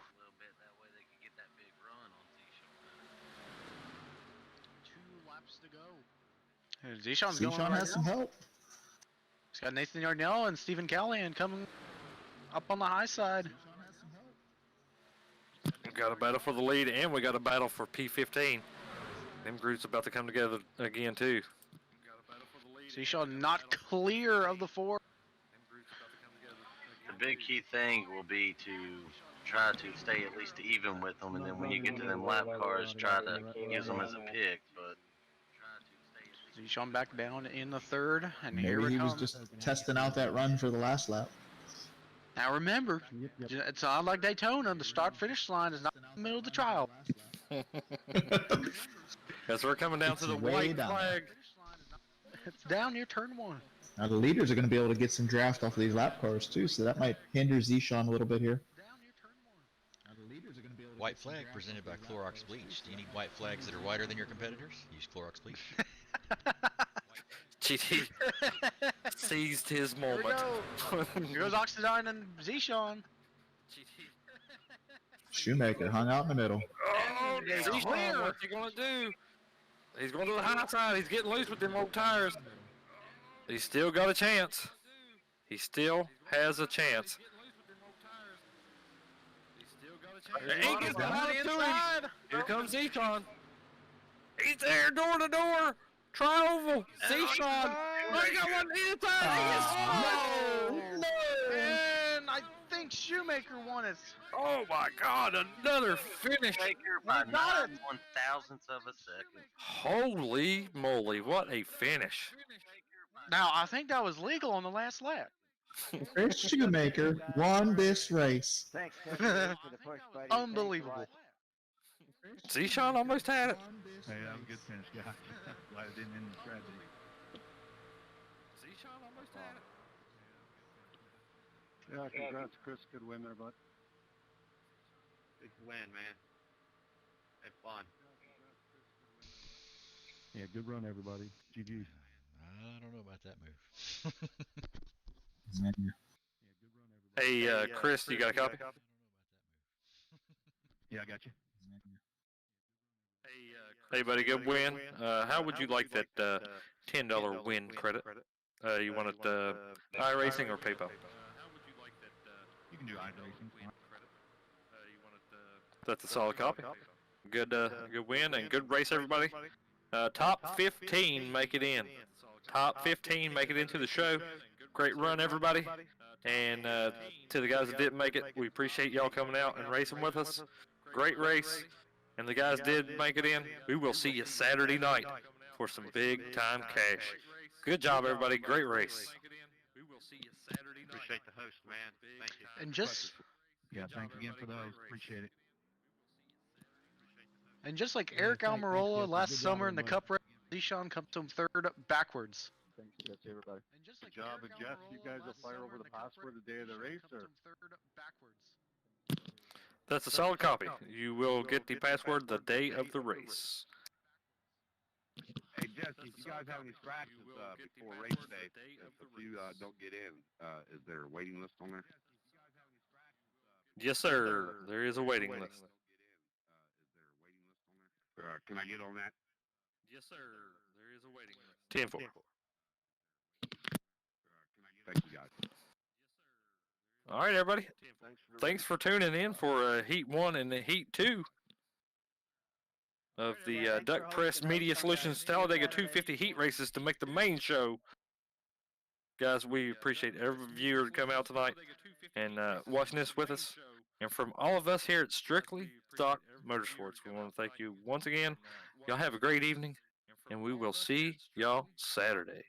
Zishan's going
Zishan
right
has some
now.
help.
He's got Nathan Yarnell and Stephen Callahan coming up on the high side.
We got a battle for the lead, and we got a battle for P15. Them groups about to come together again too.
Zishan not clear of the 4.
The big key thing will be to try to stay at least even with them, and then when you get to them lap cars, try to use them as a pick. But
Zishan back down in the 3rd, and here
Maybe
it
he was
comes.
just testing out that run for the last lap.
Now remember, it's not like Daytona. The start-finish line is not in the middle of the trial.
As we're coming down to the
way
white
down.
flag.
It's down near turn 1.
Now the leaders are going to be able to get some draft off of these lap cars too, so that might hinder Zishan a little bit here.
White flag presented by Clorox Bleach. Do you need white flags that are whiter than your competitors? Use Clorox Bleach.
GT seized his moment.
Here goes Oxidine and Zishan.
Shoemaker hung out in the middle.
Oh, Zishan, what's he gonna do? He's going to the high side. He's getting loose with them old tires. He's still got a chance. He still has a chance. He gets behind to him. Here comes Zishan. He's there, door to door. Tri-oval. Zishan. They got one inside. No.
And I think Shoemaker won it.
Oh my God! Another finish.
by 9/1000th of a second.
Holy moly! What a finish.
Now I think that was legal on the last lap.
Chris Shoemaker won this race.
Thanks, for the push, buddy.
Unbelievable.
Zishan almost had it.
Hey, that was a good finish, guy. Glad it didn't end in tragedy.
Zishan almost had it.
Yeah, congrats, Chris. Good win there, bud.
Big win, man. Had fun.
Yeah, good run, everybody. GG.
I don't know about that move.
Hey, Chris, you got a copy?
Yeah, I got you.
Hey, buddy, good win. How would you like that $10 win credit? You want it iRacing or PayPal?
You can do iRacing.
That's a solid copy. Good, good win and good race, everybody. Top 15 make it in. Top 15 make it into the show. Great run, everybody. And to the guys that didn't make it, we appreciate y'all coming out and racing with us. Great race. And the guys did make it in. We will see you Saturday night for some big time cash. Good job, everybody. Great race.
Appreciate the host, man. Thank you.
And just
Yeah, thanks again for those. Appreciate it.
And just like Eric Almirola last summer in the Cup race, Zishan comes to him 3rd backwards.
Thanks, everybody. Good job, and Jeff, you guys will fire over the password the day of the race, or?
That's a solid copy. You will get the password the day of the race.
Hey, Jesse, if you guys have any scratches before race day, if you don't get in, is there a waiting list on there?
Yes, sir. There is a waiting list.
Can I get on that?
Yes, sir. There is a waiting list. 10-4.
Thank you, guys.
All right, everybody. Thanks for tuning in for Heat 1 and Heat 2 of the Duck Press Media Solutions Talladega 250 Heat races to make the main show. Guys, we appreciate every viewer to come out tonight and watching this with us. And from all of us here at Strictly Stock Motorsports, we want to thank you once again. Y'all have a great evening, and we will see y'all Saturday.